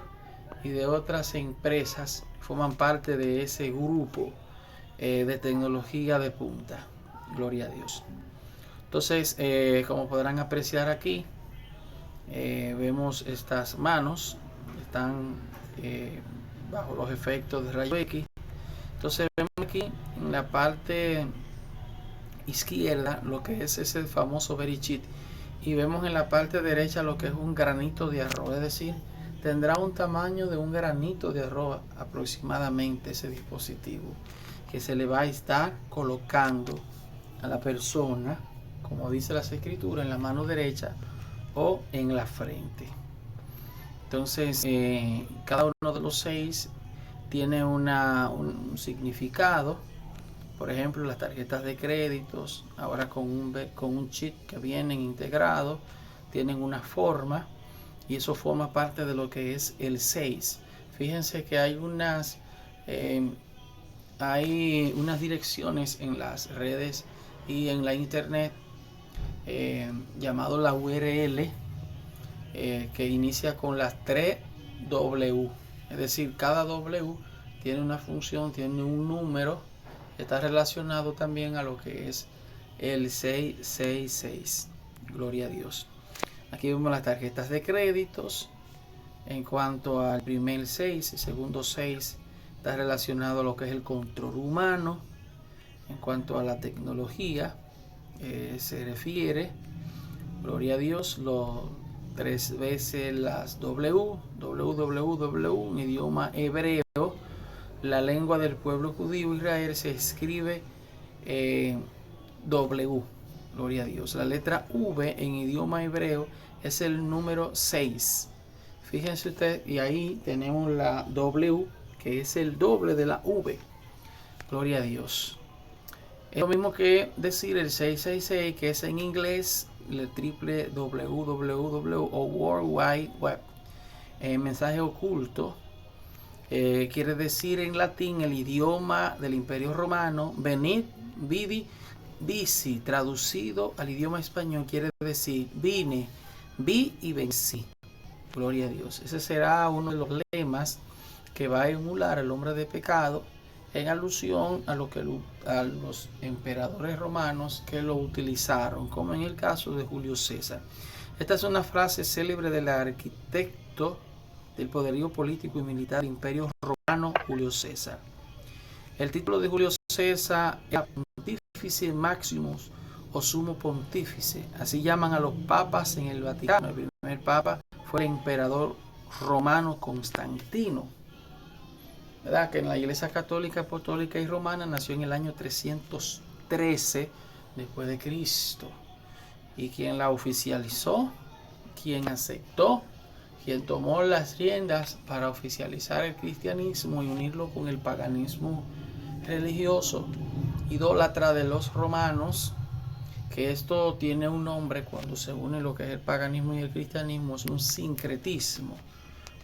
y de otras empresas que forman parte de ese grupo de tecnología de punta. Gloria a Dios. Entonces, como podrán apreciar aquí, vemos estas manos, están bajo los efectos de rayos X. Entonces vemos aquí en la parte izquierda lo que es ese famoso VeriChip, y vemos en la parte derecha lo que es un granito de arroz, es decir, tendrá un tamaño de un granito de arroz aproximadamente ese dispositivo, que se le va a estar colocando a la persona, como dice las escrituras, en la mano derecha o en la frente. Entonces cada uno de los 6 tiene un significado. Por ejemplo, las tarjetas de créditos ahora con un chip que vienen integrados tienen una forma, y eso forma parte de lo que es el 6. Fíjense que hay unas direcciones en las redes y en la internet llamado la URL, que inicia con las 3 W, es decir, cada W tiene una función, tiene un número, está relacionado también a lo que es el 666. Gloria a Dios. Aquí vemos las tarjetas de créditos. En cuanto al primer 6, el segundo 6 está relacionado a lo que es el control humano. En cuanto a la tecnología se refiere, gloria a Dios, los 3 veces las www, en idioma hebreo, la lengua del pueblo judío Israel, se escribe W, gloria a Dios. La letra V en idioma hebreo es el número 6. Fíjense ustedes, y ahí tenemos la W, que es el doble de la V. Gloria a Dios. Es lo mismo que decir el 666, que es en inglés el triple www o World Wide Web. Mensaje oculto. Quiere decir en latín, el idioma del Imperio Romano, venid, vidi, vici, traducido al idioma español quiere decir vine, vi y vencí. Gloria a Dios. Ese será uno de los lemas que va a emular el hombre de pecado en alusión a a los emperadores romanos que lo utilizaron, como en el caso de Julio César. Esta es una frase célebre del arquitecto del poderío político y militar del Imperio Romano, Julio César. El título de Julio César era Pontífice Maximus o Sumo Pontífice, así llaman a los papas en el Vaticano. El primer papa fue el emperador romano Constantino, ¿verdad? Que en la Iglesia Católica, Apostólica y Romana nació en el año 313 después de Cristo. Y quien la oficializó, quien aceptó, quien tomó las riendas para oficializar el cristianismo y unirlo con el paganismo religioso idólatra de los romanos, que esto tiene un nombre cuando se une lo que es el paganismo y el cristianismo, es un sincretismo.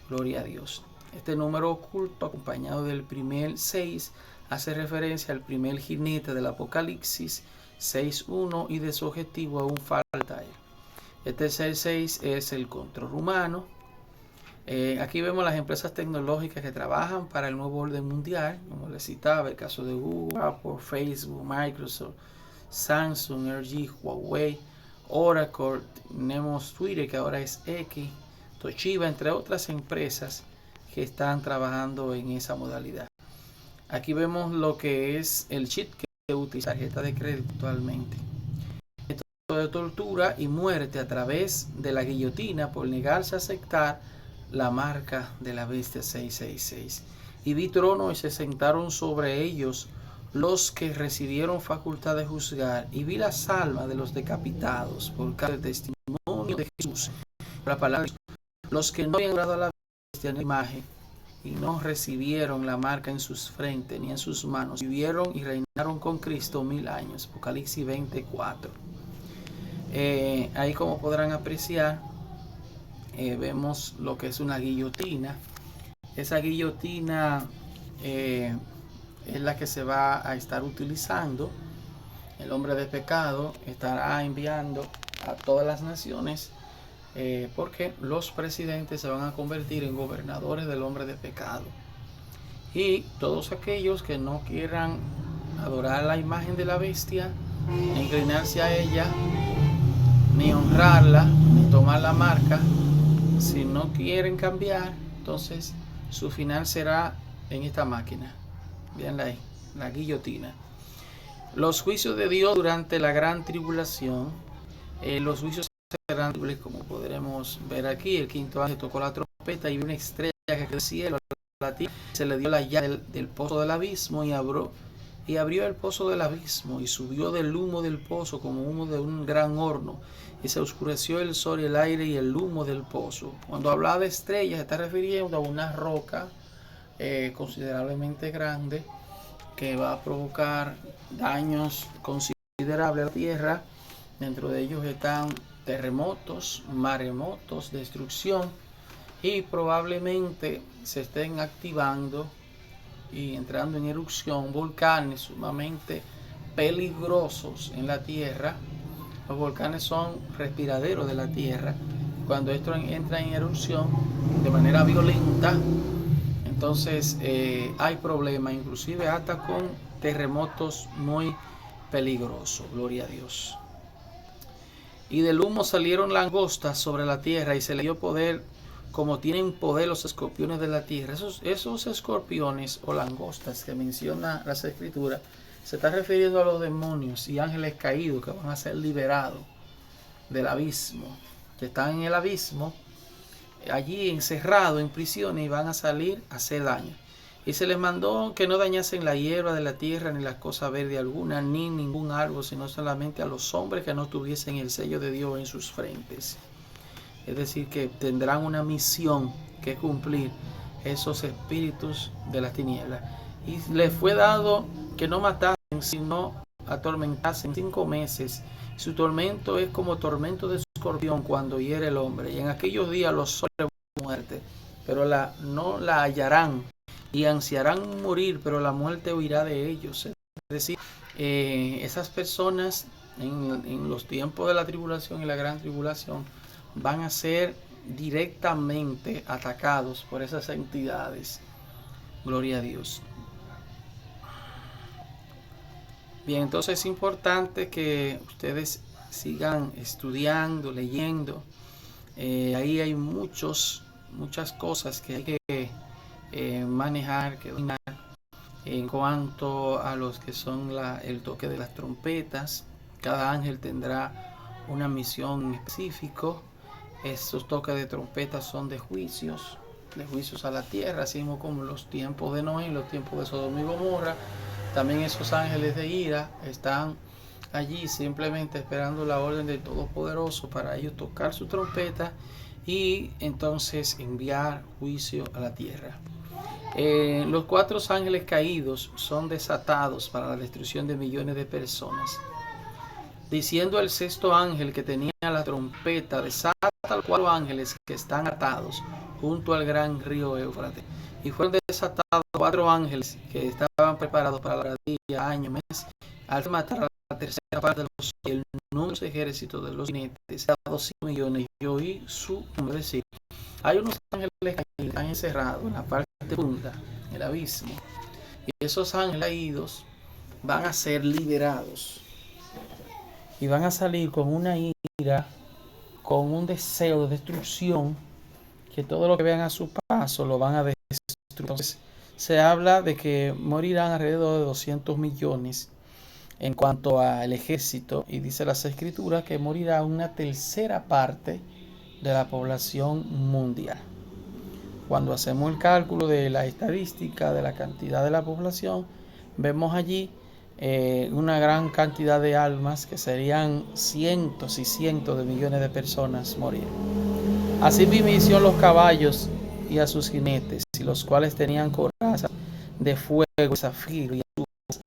Gloria a Dios. Este número oculto, acompañado del primer 6, hace referencia al primer jinete del Apocalipsis 6.1 y de su objetivo aún falta él. Este 6 es el control humano. Aquí vemos las empresas tecnológicas que trabajan para el nuevo orden mundial, como les citaba, el caso de Google, Apple, Facebook, Microsoft, Samsung, LG, Huawei, Oracle, tenemos Twitter, que ahora es X, Toshiba, entre otras empresas que están trabajando en esa modalidad. Aquí vemos lo que es el chip que utiliza tarjeta de crédito actualmente. Esto de tortura y muerte a través de la guillotina por negarse a aceptar la marca de la bestia 666. Y vi trono y se sentaron sobre ellos los que recibieron facultad de juzgar, y vi las almas de los decapitados por causa del testimonio de Jesús, la palabra, los que no habían dado a la bestia ni imagen y no recibieron la marca en sus frentes ni en sus manos, vivieron y reinaron con Cristo 1000 años. Apocalipsis 24. Ahí, como podrán apreciar, vemos lo que es una guillotina. Esa guillotina es la que se va a estar utilizando. El hombre de pecado estará enviando a todas las naciones, porque los presidentes se van a convertir en gobernadores del hombre de pecado. Y todos aquellos que no quieran adorar la imagen de la bestia, ni inclinarse a ella, ni honrarla, ni tomar la marca, si no quieren cambiar, entonces su final será en esta máquina. Veanla ahí, la guillotina. Los juicios de Dios durante la gran tribulación. Los juicios serán, como podremos ver aquí, el quinto ángel tocó la trompeta y vio una estrella que cayó del cielo a la tierra. Se le dio la llave del pozo del abismo y abrió el pozo del abismo, y subió del humo del pozo como humo de un gran horno, y se oscureció el sol y el aire y el humo del pozo. Cuando hablaba de estrellas, se está refiriendo a una roca considerablemente grande que va a provocar daños considerables a la tierra. Dentro de ellos están terremotos, maremotos, destrucción, y probablemente se estén activando y entrando en erupción volcanes sumamente peligrosos en la tierra. Los volcanes son respiraderos de la tierra. Cuando esto entra en erupción de manera violenta, entonces hay problemas, inclusive hasta con terremotos muy peligrosos. Gloria a Dios. Y del humo salieron langostas sobre la tierra, y se le dio poder como tienen poder los escorpiones de la tierra. Esos escorpiones o langostas que menciona las escrituras, se está refiriendo a los demonios y ángeles caídos que van a ser liberados del abismo, que están en el abismo, allí encerrados en prisiones, y van a salir a hacer daño. Y se les mandó que no dañasen la hierba de la tierra, ni las cosas verdes alguna, ni ningún árbol, sino solamente a los hombres que no tuviesen el sello de Dios en sus frentes. Es decir, que tendrán una misión que cumplir esos espíritus de las tinieblas. Y les fue dado que no matasen, sino atormentasen 5 meses. Su tormento es como tormento de escorpión cuando hiere el hombre. Y en aquellos días los soles muerte, pero no la hallarán, y ansiarán morir, pero la muerte huirá de ellos. Es decir, esas personas en los tiempos de la tribulación y la gran tribulación van a ser directamente atacados por esas entidades. Gloria a Dios. Bien, entonces es importante que ustedes sigan estudiando, leyendo. Ahí hay muchas cosas que hay que manejar, que dominar en cuanto a los que son el toque de las trompetas. Cada ángel tendrá una misión específica. Estos toques de trompetas son de juicios a la tierra, así como los tiempos de Noé y los tiempos de Sodoma y Gomorra. También esos ángeles de ira están allí simplemente esperando la orden del Todopoderoso para ellos tocar su trompeta y entonces enviar juicio a la tierra. Los 4 ángeles caídos son desatados para la destrucción de millones de personas. Diciendo el 6º ángel que tenía la trompeta, desata a los 4 ángeles que están atados junto al gran río Éufrates. Y fueron desatados 4 ángeles que estaban preparados para la día, año, mes, al matar a la tercera parte de los el número de ejércitos de los jinetes a 12 millones. Y oí su nombre decir: hay unos ángeles que están encerrados en la parte punta, en el abismo. Y esos ángeles caídos van a ser liberados. Y van a salir con una ira, con un deseo de destrucción, que todo lo que vean a su paso lo van a destruir. Entonces, se habla de que morirán alrededor de 200 millones en cuanto al ejército, y dice las escrituras que morirá una tercera parte de la población mundial. Cuando hacemos el cálculo de la estadística de la cantidad de la población, vemos allí una gran cantidad de almas, que serían cientos y cientos de millones de personas morir. Así hicieron los caballos y a sus jinetes, y los cuales tenían corazas de fuego, zafiro y azufre.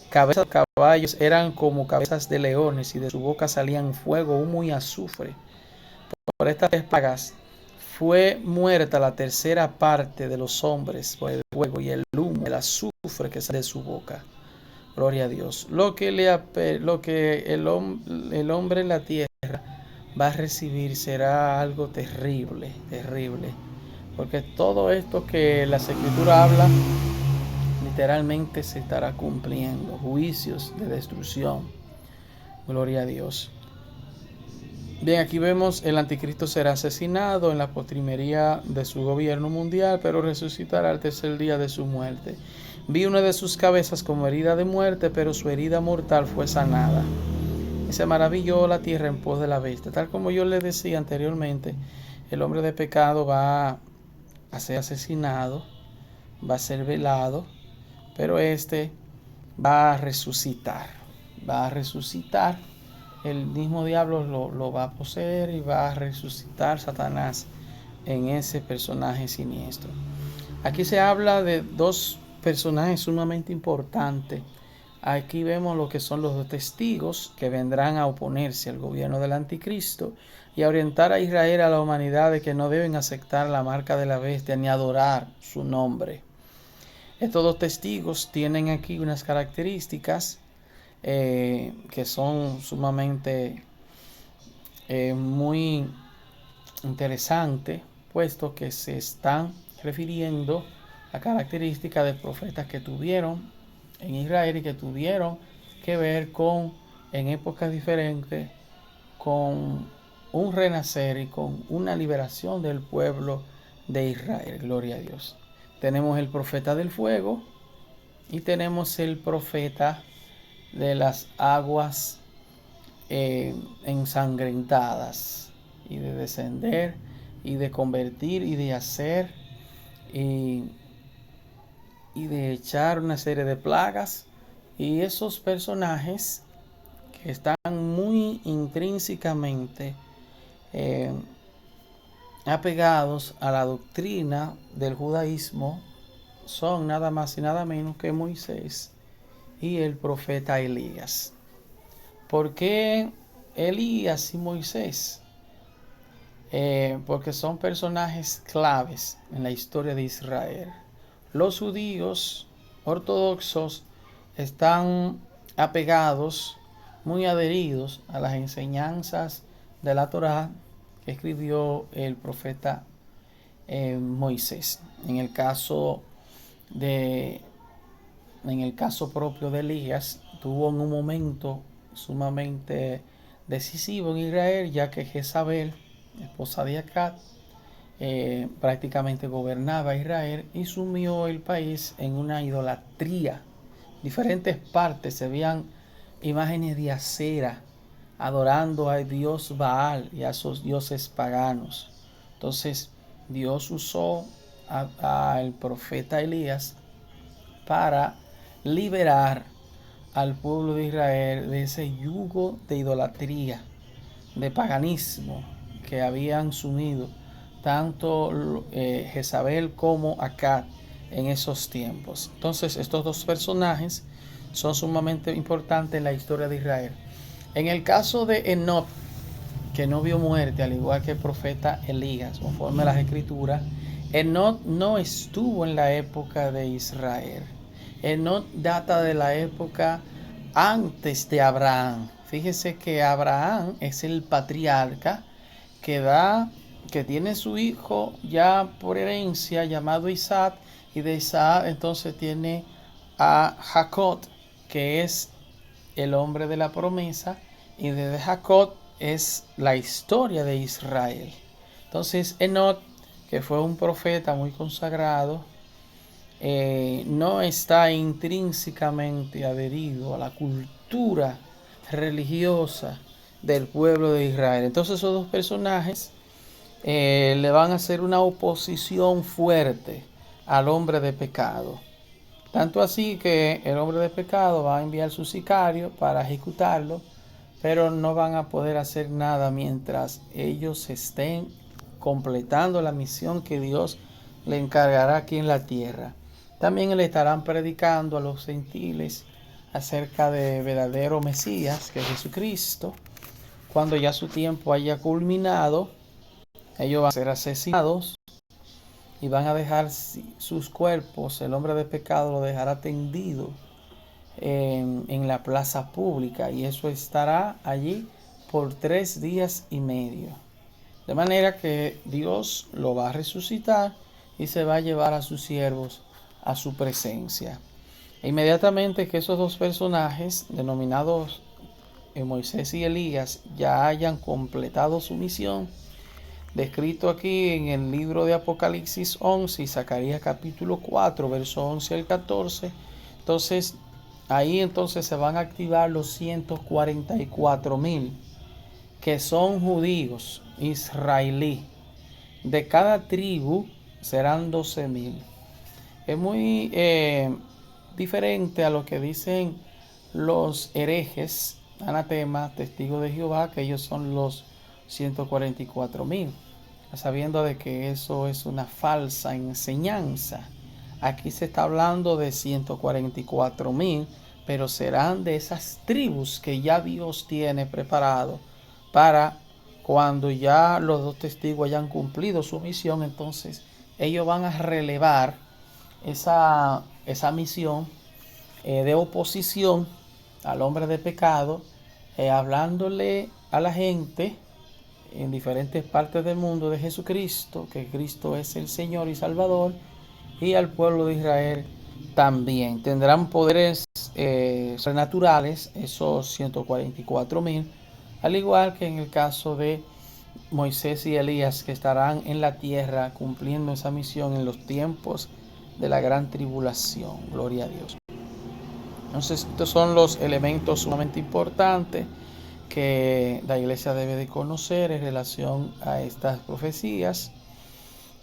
Cabezas de caballos eran como cabezas de leones, y de su boca salían fuego, humo y azufre. Por estas 3 plagas fue muerta la tercera parte de los hombres por el fuego y el humo, el azufre que sale de su boca. Gloria a Dios. Lo que el hombre en la tierra va a recibir será algo terrible, terrible. Porque todo esto que la Escritura habla, literalmente se estará cumpliendo. Juicios de destrucción. Gloria a Dios. Bien, aquí vemos el anticristo será asesinado en la postrimería de su gobierno mundial, pero resucitará al tercer día de su muerte. Vi una de sus cabezas como herida de muerte, pero su herida mortal fue sanada. Y se maravilló la tierra en pos de la bestia. Tal como yo les decía anteriormente, el hombre de pecado va a ser asesinado, va a ser velado, pero este va a resucitar. Va a resucitar. El mismo diablo lo va a poseer y va a resucitar Satanás en ese personaje siniestro. Aquí se habla de 2 personajes sumamente importantes. Aquí vemos lo que son los 2 testigos que vendrán a oponerse al gobierno del anticristo y a orientar a Israel, a la humanidad, de que no deben aceptar la marca de la bestia ni adorar su nombre. Estos 2 testigos tienen aquí unas características que son sumamente muy interesantes, puesto que se están refiriendo a características de profetas que tuvieron en Israel y que tuvieron que ver con, en épocas diferentes, con un renacer y con una liberación del pueblo de Israel. Gloria a Dios. Tenemos el profeta del fuego y tenemos el profeta de las aguas ensangrentadas, y de descender y de convertir y de hacer y de echar una serie de plagas. Y esos personajes que están muy intrínsecamente apegados a la doctrina del judaísmo son nada más y nada menos que Moisés y el profeta Elías. ¿Por qué Elías y Moisés? Porque son personajes claves en la historia de Israel. Los judíos ortodoxos están apegados, muy adheridos a las enseñanzas de la Torá que escribió el profeta Moisés. En el caso de en el caso propio de Elías, tuvo en un momento sumamente decisivo en Israel, ya que Jezabel, esposa de Acab, prácticamente gobernaba Israel y sumió el país en una idolatría. Diferentes partes se veían imágenes de acera adorando al dios Baal y a sus dioses paganos. Entonces Dios usó al profeta Elías para liberar al pueblo de Israel de ese yugo de idolatría, de paganismo que habían sumido tanto Jezabel como Acab en esos tiempos. Entonces estos dos personajes son sumamente importantes en la historia de Israel. En el caso de Enoc, que no vio muerte, al igual que el profeta Elías, conforme a las escrituras, Enoc no estuvo en la época de Israel. Enoc data de la época antes de Abraham. Fíjese que Abraham es el patriarca que tiene su hijo ya por herencia llamado Isaac, y de Isaac entonces tiene a Jacob, que es el hombre de la promesa, y desde Jacob es la historia de Israel. Entonces Enoc, que fue un profeta muy consagrado, no está intrínsecamente adherido a la cultura religiosa del pueblo de Israel. Entonces esos dos personajes le van a hacer una oposición fuerte al hombre de pecado. Tanto así que el hombre de pecado va a enviar su sicario para ejecutarlo, pero no van a poder hacer nada mientras ellos estén completando la misión que Dios le encargará aquí en la tierra. También le estarán predicando a los gentiles acerca de verdadero Mesías, que es Jesucristo. Cuando ya su tiempo haya culminado, ellos van a ser asesinados y van a dejar sus cuerpos, el hombre de pecado lo dejará tendido en la plaza pública, y eso estará allí por 3 días y medio. De manera que Dios lo va a resucitar y se va a llevar a sus siervos a su presencia. E inmediatamente que esos dos personajes, denominados Moisés y Elías, ya hayan completado su misión, descrito aquí en el libro de Apocalipsis 11 y Zacarías capítulo 4, verso 11 al 14, entonces ahí entonces se van a activar los 144,000 que son judíos, israelí. De cada tribu serán 12,000. Es muy diferente a lo que dicen los herejes, anatemas, testigos de Jehová, que ellos son los 144,000, sabiendo de que eso es una falsa enseñanza. Aquí se está hablando de 144,000, pero serán de esas tribus que ya Dios tiene preparado para cuando ya los dos testigos hayan cumplido su misión. Entonces ellos van a relevar esa misión de oposición al hombre de pecado, hablándole a la gente en diferentes partes del mundo de Jesucristo, que Cristo es el Señor y Salvador, y al pueblo de Israel también. Tendrán poderes sobrenaturales esos 144,000, al igual que en el caso de Moisés y Elías, que estarán en la tierra cumpliendo esa misión en los tiempos de la gran tribulación. Gloria a Dios. Entonces estos son los elementos sumamente importantes que la iglesia debe de conocer en relación a estas profecías.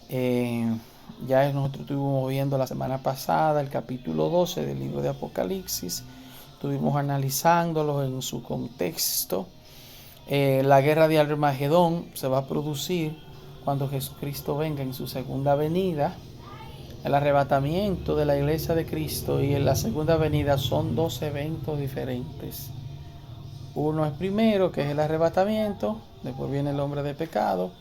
Ya nosotros estuvimos viendo la semana pasada el capítulo 12 del libro de Apocalipsis, estuvimos analizándolo en su contexto. La guerra de Armagedón se va a producir cuando Jesucristo venga en su segunda venida. El arrebatamiento de la iglesia de Cristo y en la segunda venida son dos eventos diferentes. Uno es primero, que es el arrebatamiento, después viene el hombre de pecado,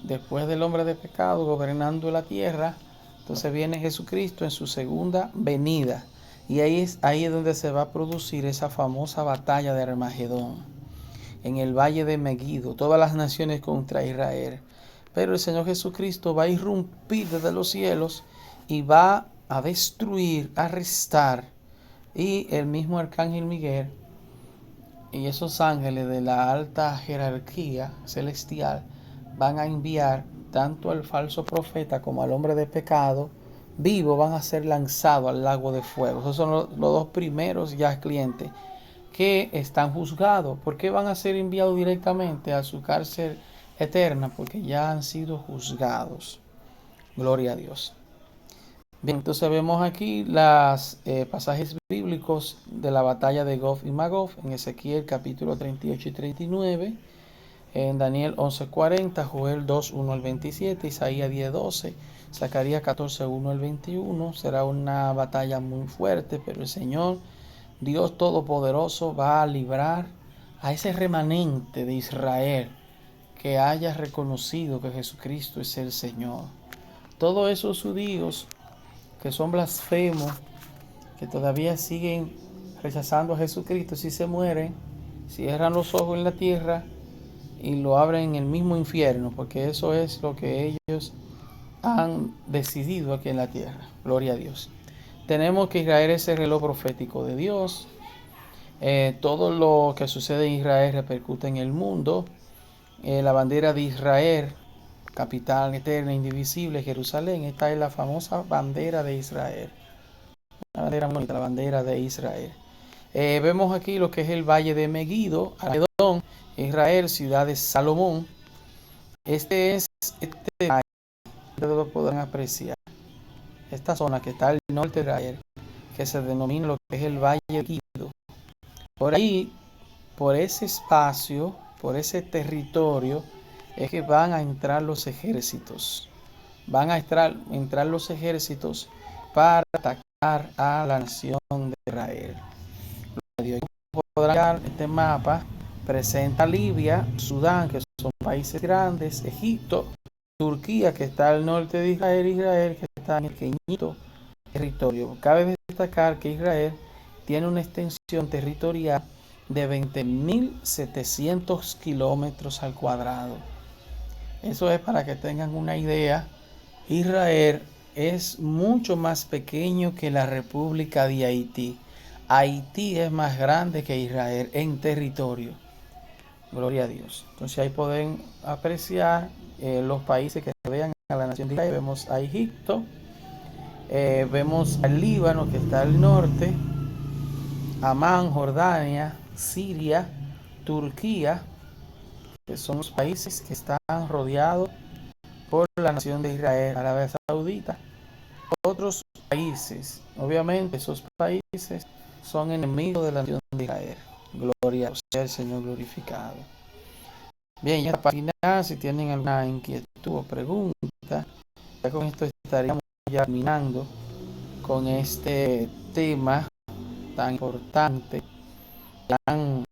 después del hombre de pecado gobernando la tierra, entonces viene Jesucristo en su segunda venida, y ahí es donde se va a producir esa famosa batalla de Armagedón, en el valle de Megiddo, todas las naciones contra Israel. Pero el Señor Jesucristo va a irrumpir desde los cielos y va a destruir, a arrestar Y el mismo arcángel Miguel y esos ángeles de la alta jerarquía celestial van a enviar tanto al falso profeta como al hombre de pecado vivo, van a ser lanzados al lago de fuego. Esos son los dos primeros ya clientes que están juzgados. ¿Por qué van a ser enviados directamente a su cárcel eterna? Porque ya han sido juzgados. Gloria a Dios. Bien, entonces vemos aquí los pasajes bíblicos de la batalla de Gog y Magog en Ezequiel capítulo 38 y 39, en Daniel 11:40, Joel 2:1 al 27, Isaías 10:12, Zacarías 14:1 al 21. Será una batalla muy fuerte, pero el Señor, Dios Todopoderoso, va a librar a ese remanente de Israel que haya reconocido que Jesucristo es el Señor. Todos esos judíos que son blasfemos, que todavía siguen rechazando a Jesucristo, si se mueren, cierran los ojos en la tierra y lo abren en el mismo infierno, porque eso es lo que ellos han decidido aquí en la tierra. Gloria a Dios. Tenemos que Israel es el reloj profético de Dios. Todo lo que sucede en Israel repercute en el mundo. La bandera de Israel, capital eterna, indivisible, Jerusalén, esta es la famosa bandera de Israel. La bandera bonita, la bandera de Israel. Vemos aquí lo que es el valle de Megiddo, Armagedón, Israel, ciudad de Salomón. Este valle, ustedes lo podrán apreciar. Esta zona que está al norte de Israel, que se denomina lo que es el valle de Megiddo. Por ahí, por ese espacio, por ese territorio, es que van a entrar los ejércitos. Van a entrar los ejércitos para atacar a la nación de Israel. Podrán ver este mapa, presenta Libia, Sudán, que son países grandes, Egipto, Turquía, que está al norte de Israel, Israel, que está en el pequeñito territorio. Cabe destacar que Israel tiene una extensión territorial de 20.700 kilómetros al cuadrado. Eso es para que tengan una idea. Israel es mucho más pequeño que la República de Haití. Haití es más grande que Israel en territorio. Gloria a Dios. Entonces ahí pueden apreciar los países que rodean a la nación de Israel. Vemos a Egipto, vemos al Líbano que está al norte, Amán, Jordania, Siria, Turquía, que son los países que están rodeados por la nación de Israel, Arabia Saudita. Otros países, obviamente esos países son enemigos de la nación de Israel. Gloria sea el Señor glorificado. Bien, ya para final, si tienen alguna inquietud o pregunta, ya con esto estaríamos ya terminando con este tema tan importante, el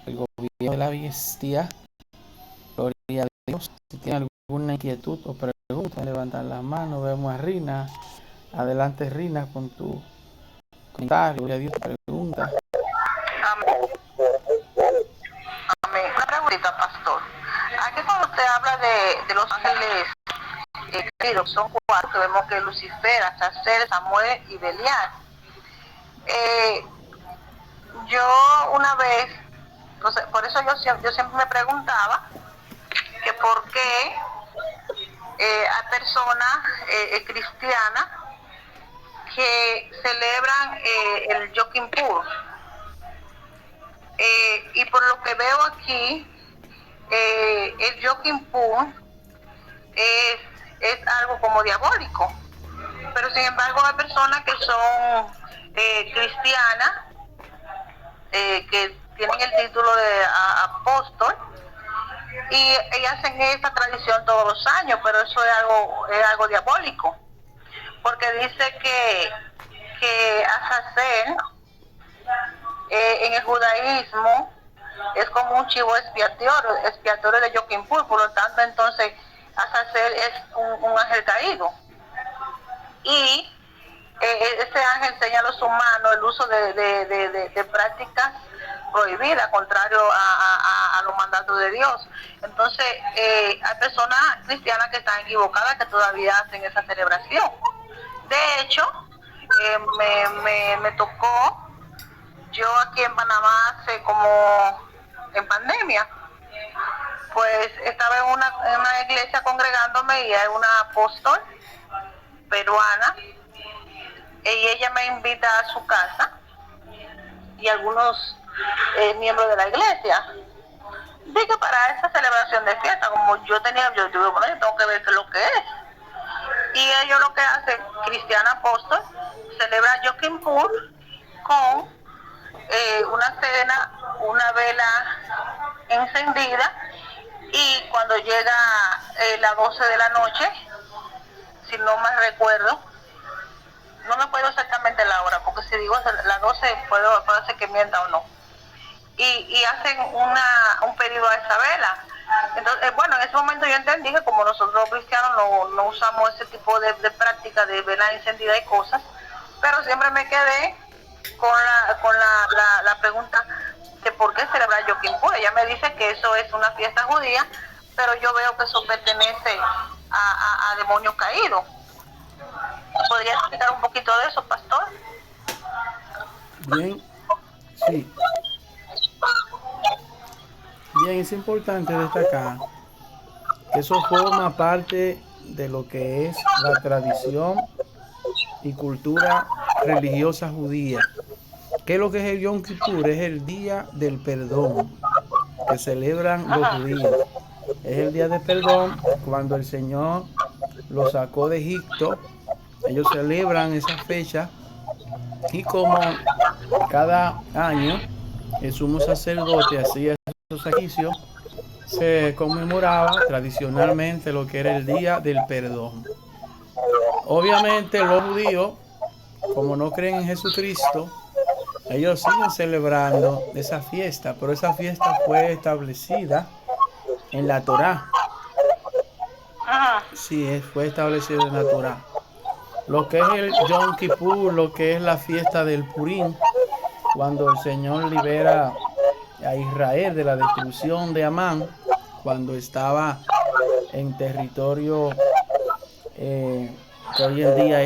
gobierno de la bestia. Gloria a Dios. Si tienen alguna inquietud o pregunta, levantan la mano. Vemos a Rina. Adelante, Rina, con tu comentario. Gloria a Dios, pregunta. Amén. Amén. Una preguntita, pastor. Aquí cuando usted habla de los ángeles caídos, son cuatro, que vemos que Lucifer, Azazel, Samuel y Belial. Yo una vez, entonces, por eso yo siempre me preguntaba que por qué hay personas cristianas que celebran el Yom Kippur. Y por lo que veo aquí, el Yom Kippur es algo como diabólico. Pero sin embargo hay personas que son cristianas, que tienen el título de apóstol, y hacen esa tradición todos los años, pero eso es algo diabólico, porque dice que Azazel en el judaísmo es como un chivo expiatorio de Yom Kippur. Por lo tanto, entonces Azazel es un ángel caído, y este ángel enseña a los humanos el uso de prácticas prohibidas, contrario a los mandatos de Dios. Entonces hay personas cristianas que están equivocadas, que todavía hacen esa celebración. De hecho, me tocó yo aquí en Panamá hace como en pandemia, pues estaba en una iglesia congregándome y hay una apóstol peruana y ella me invita a su casa y algunos miembros de la iglesia. Dije para esa celebración de fiesta, como yo digo, bueno, yo tengo que ver qué es lo que es. Y ellos lo que hacen, Cristiana Apóstol, celebra Yom Kippur con una cena, una vela encendida, y cuando llega las 12 de la noche, si no me recuerdo, no me acuerdo exactamente la hora, porque si digo las 12 puedo ser que mienta o no, y hacen un pedido a esa vela. Entonces, bueno, en ese momento yo entendí que como nosotros cristianos no usamos ese tipo de práctica de vela encendida y cosas, pero siempre me quedé con la pregunta de por qué celebrar Yom Kippur. Ella me dice que eso es una fiesta judía, pero yo veo que eso pertenece a demonios caídos. ¿Podría explicar un poquito de eso, pastor? Bien, sí. Bien, es importante destacar que eso forma parte de lo que es la tradición y cultura religiosa judía. ¿Qué es lo que es el Yom Kippur? Es el día del perdón que celebran los judíos. Es el día de perdón cuando el Señor los sacó de Egipto. Ellos celebran esa fecha y como cada año el sumo sacerdote hacía esos sacrificios, se conmemoraba tradicionalmente lo que era el día del perdón. Obviamente los judíos, como no creen en Jesucristo, ellos siguen celebrando esa fiesta, pero esa fiesta fue establecida en la Torá. Sí, fue establecido en la Torá. Lo que es el Yom Kippur, lo que es la fiesta del Purim, cuando el Señor libera a Israel de la destrucción de Amán, cuando estaba en territorio que hoy en día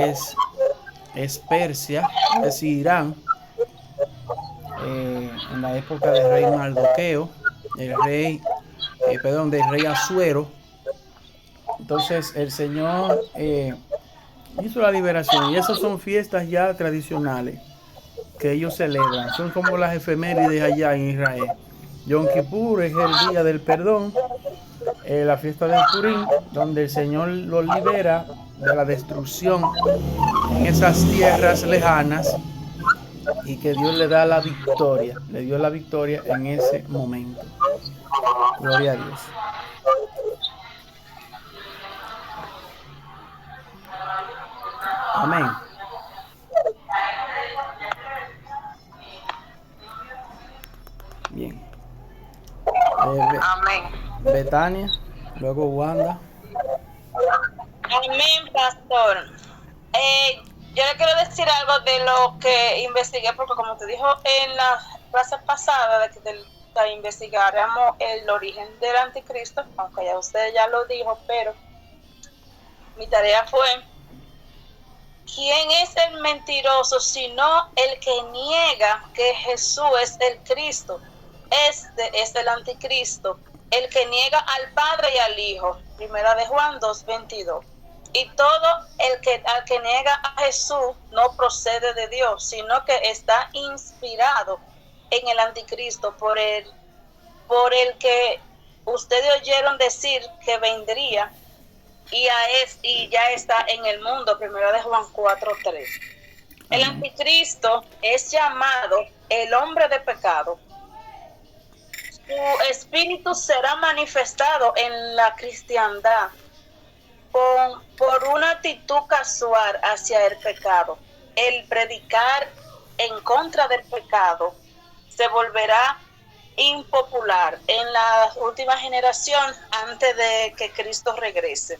es Persia, es decir, Irán, en la época del rey Mardoqueo, del rey Asuero. Entonces el Señor hizo la liberación y esas son fiestas ya tradicionales que ellos celebran, son como las efemérides allá en Israel. Yom Kippur es el día del perdón, la fiesta del Purim, donde el Señor los libera de la destrucción en esas tierras lejanas y que Dios le da la victoria, le dio la victoria en ese momento. Gloria a Dios. Amén. Bien. Amén. Betania, luego Wanda. Amén, pastor. Yo le quiero decir algo de lo que investigué, porque como te dijo en la clase pasada, de investigáramos el origen del anticristo, aunque ya usted ya lo dijo, pero mi tarea fue: ¿quién es el mentiroso sino el que niega que Jesús es el Cristo? Este es el anticristo, el que niega al Padre y al Hijo. Primera de Juan 2:22. Y todo al que niega a Jesús no procede de Dios, sino que está inspirado en el anticristo, por el que ustedes oyeron decir que vendría y ya está en el mundo. Primera de Juan 4:3. El anticristo es llamado el hombre de pecado. Su espíritu será manifestado en la cristiandad por una actitud casual hacia el pecado. El predicar en contra del pecado se volverá impopular en la última generación antes de que Cristo regrese.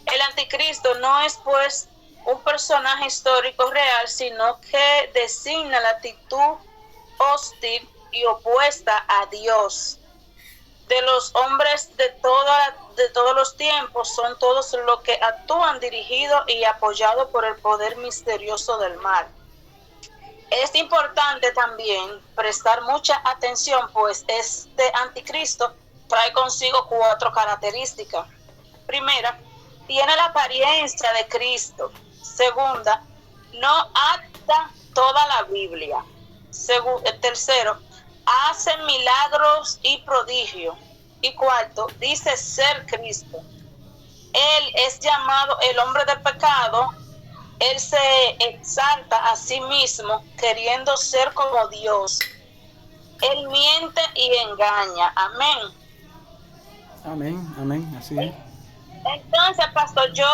El anticristo no es pues un personaje histórico real, sino que designa la actitud hostil y opuesta a Dios de los hombres de todos los tiempos. Son todos los que actúan dirigidos y apoyados por el poder misterioso del mal. Es importante también prestar mucha atención, pues este anticristo trae consigo 4 características. Primera, tiene la apariencia de Cristo. Segunda, no acta toda la Biblia. Tercero, hace milagros y prodigios. Y cuarto, dice ser Cristo. Él es llamado el hombre de pecado. Él se exalta a sí mismo queriendo ser como Dios. Él miente y engaña. Amén. Amén, amén, así es. Entonces, pastor, yo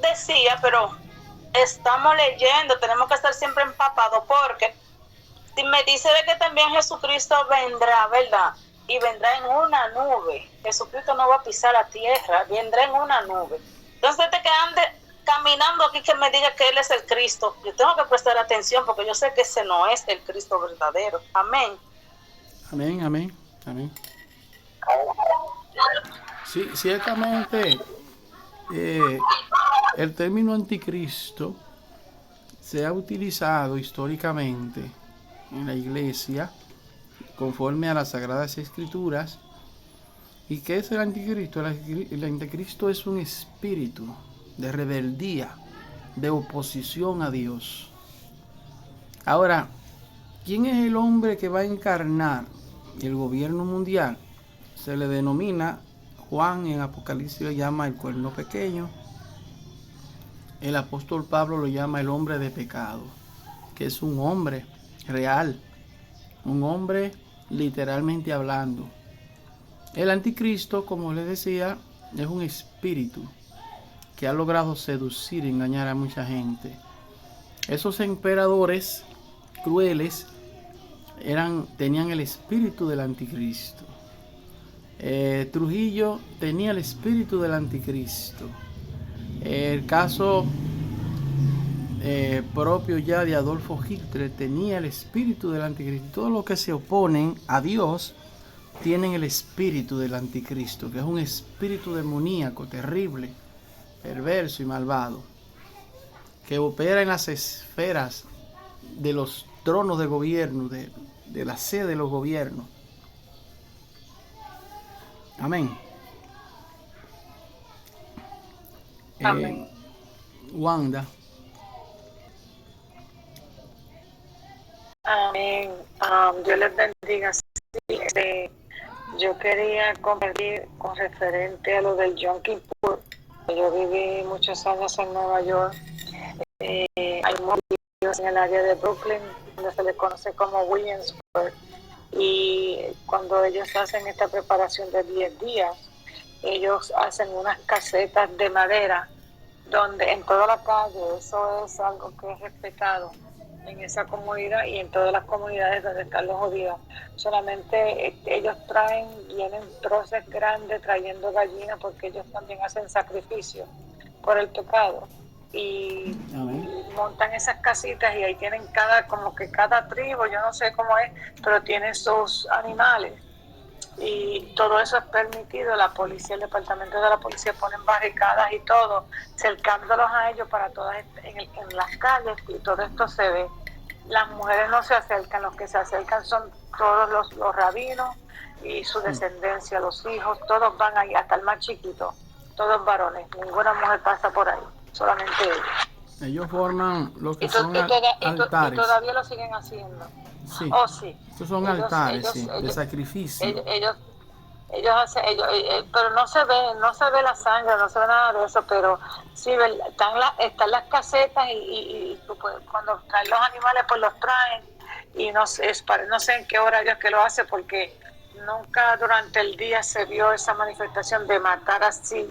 decía, pero estamos leyendo, tenemos que estar siempre empapados, porque si me dice de que también Jesucristo vendrá, ¿verdad? Y vendrá en una nube. Jesucristo no va a pisar la tierra, vendrá en una nube. Entonces, te que ande caminando aquí que me diga que Él es el Cristo, yo tengo que prestar atención porque yo sé que ese no es el Cristo verdadero. Amén. Amén, amén, amén. Sí, ciertamente el término anticristo se ha utilizado históricamente en la iglesia conforme a las Sagradas Escrituras. ¿Y qué es el anticristo? El anticristo es un espíritu de rebeldía, de oposición a Dios. Ahora, ¿quién es el hombre que va a encarnar el gobierno mundial? Se le denomina, Juan en Apocalipsis lo llama el cuerno pequeño. El apóstol Pablo lo llama el hombre de pecado, que es un hombre real, un hombre literalmente hablando. El anticristo, como les decía, es un espíritu que ha logrado seducir y engañar a mucha gente. Esos emperadores crueles tenían el espíritu del anticristo. Trujillo tenía el espíritu del anticristo. El caso propio ya de Adolfo Hitler tenía el espíritu del anticristo. Todos los que se oponen a Dios tienen el espíritu del anticristo, que es un espíritu demoníaco, terrible, perverso y malvado, que opera en las esferas de los tronos de gobierno, de la sede de los gobiernos. Amén. Amén. Wanda. Amén. Dios les bendiga. Sí, yo quería compartir con referente a lo del Yom Kippur. Yo viví muchos años en Nueva York. Hay muchos en el área de Brooklyn, donde se le conoce como Williamsburg. Y cuando ellos hacen esta preparación de 10 días, ellos hacen unas casetas de madera donde en toda la calle, eso es algo que es respetado en esa comunidad y en todas las comunidades donde están los judíos. Solamente ellos vienen troces grandes trayendo gallinas porque ellos también hacen sacrificio por el pecado. Y montan esas casitas y ahí tienen cada tribu, yo no sé cómo es, pero tienen sus animales. Y todo eso es permitido. La policía, el departamento de la policía ponen barricadas y todo, cercándolos a ellos para todas en las calles, y todo esto se ve. Las mujeres no se acercan, los que se acercan son todos los rabinos y su descendencia, los hijos, todos van ahí, hasta el más chiquito, todos varones, ninguna mujer pasa por ahí, solamente ellos. Ellos forman lo que son altares. Y todavía lo siguen haciendo. Sí. Oh, sí. Estos son altares, de sacrificio. Ellos hacen, pero no se ve la sangre, no se ve nada de eso, pero sí están las casetas y pues, cuando traen los animales pues los traen y no sé en qué hora ellos que lo hacen, porque nunca durante el día se vio esa manifestación de matar así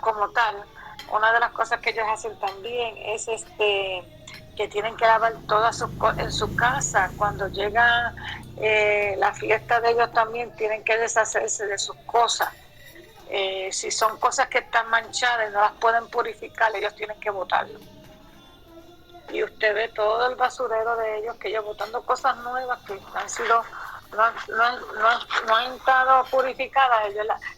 como tal. Una de las cosas que ellos hacen también es que tienen que lavar todas en su casa. Cuando llega la fiesta de ellos también tienen que deshacerse de sus cosas. Si son cosas que están manchadas y no las pueden purificar, ellos tienen que botarlo. Y usted ve todo el basurero de ellos, que ellos botando cosas nuevas que han sido no han estado purificadas,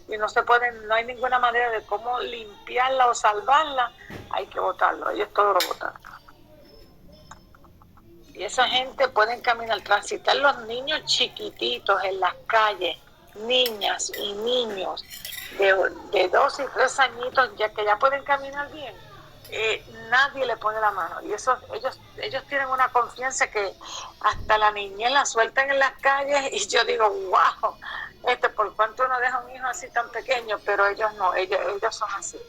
y no hay ninguna manera de cómo limpiarla o salvarla. Hay que botarlo, ellos todo lo botan. Y esa gente pueden caminar, transitar los niños chiquititos en las calles, niñas y niños de 2 y 3 añitos ya que ya pueden caminar bien. Nadie le pone la mano y eso ellos tienen una confianza que hasta la niñez la sueltan en las calles y yo digo wow, por cuánto uno deja un hijo así tan pequeño, pero ellos no, ellos son así.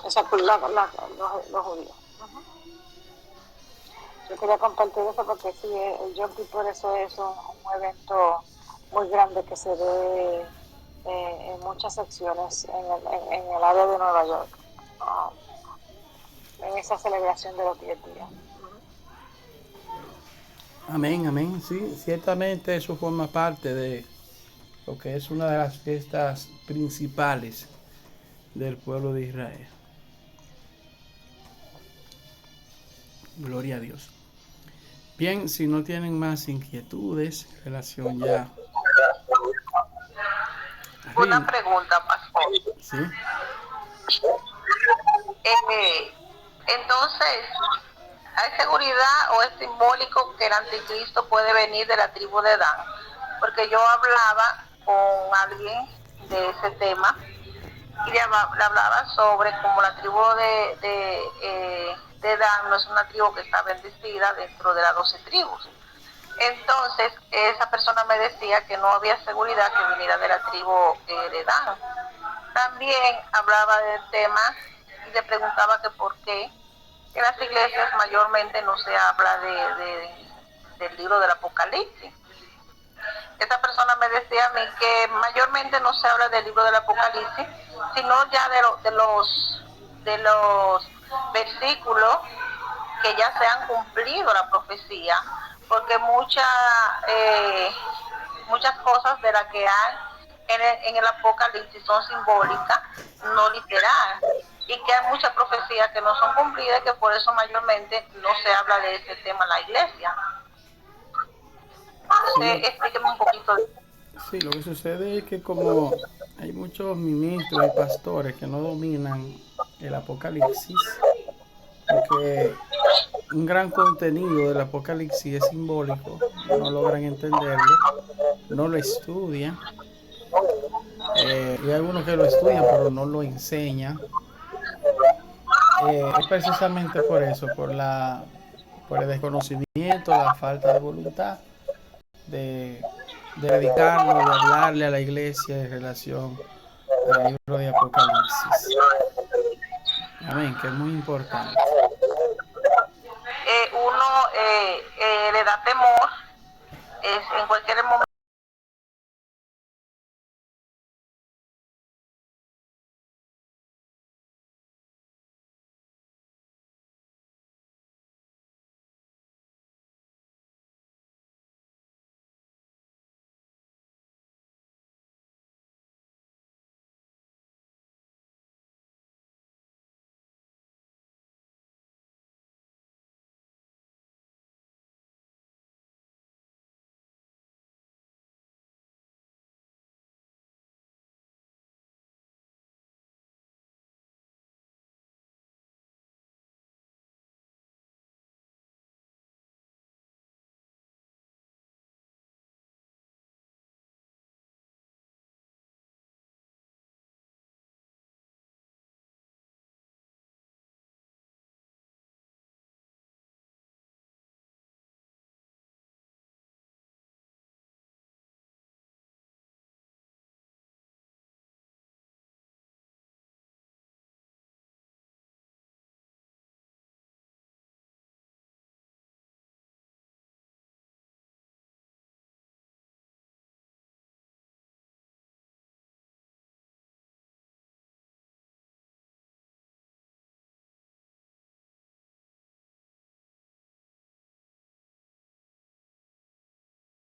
O sea, pues los judíos. Yo quería compartir eso porque sí, el Yom Kippur eso es un evento muy grande que se ve en muchas secciones en el área de Nueva York, en esa celebración de los 10 días. Amén, amén. Sí, ciertamente eso forma parte de lo que es una de las fiestas principales del pueblo de Israel. Gloria a Dios. Bien, si no tienen más inquietudes en relación ya. Una pregunta, pastor. Sí. Entonces, ¿hay seguridad o es simbólico que el anticristo puede venir de la tribu de Dan? Porque yo hablaba con alguien de ese tema y le hablaba sobre cómo la tribu de Dan no es una tribu que está bendecida dentro de las 12 tribus. Entonces, esa persona me decía que no había seguridad que viniera de la tribu de Dan. También hablaba del tema y le preguntaba que por qué en las iglesias mayormente no se habla del libro del Apocalipsis. Esta persona me decía a mí que mayormente no se habla del libro del Apocalipsis, sino ya de los versículos que ya se han cumplido la profecía, porque muchas cosas de las que hay en el Apocalipsis son simbólicas, no literal, y que hay muchas profecías que no son cumplidas y que por eso mayormente no se habla de ese tema en la iglesia. Entonces, explíqueme un poquito de eso. Sí, lo que sucede es que como hay muchos ministros y pastores que no dominan el Apocalipsis, porque un gran contenido del Apocalipsis es simbólico, no logran entenderlo, no lo estudian, y hay algunos que lo estudian pero no lo enseñan. Es precisamente por eso, por el desconocimiento, la falta de voluntad de dedicarnos, de hablarle a la iglesia en relación al libro de Apocalipsis. Amén, que es muy importante. Uno le da temor en cualquier momento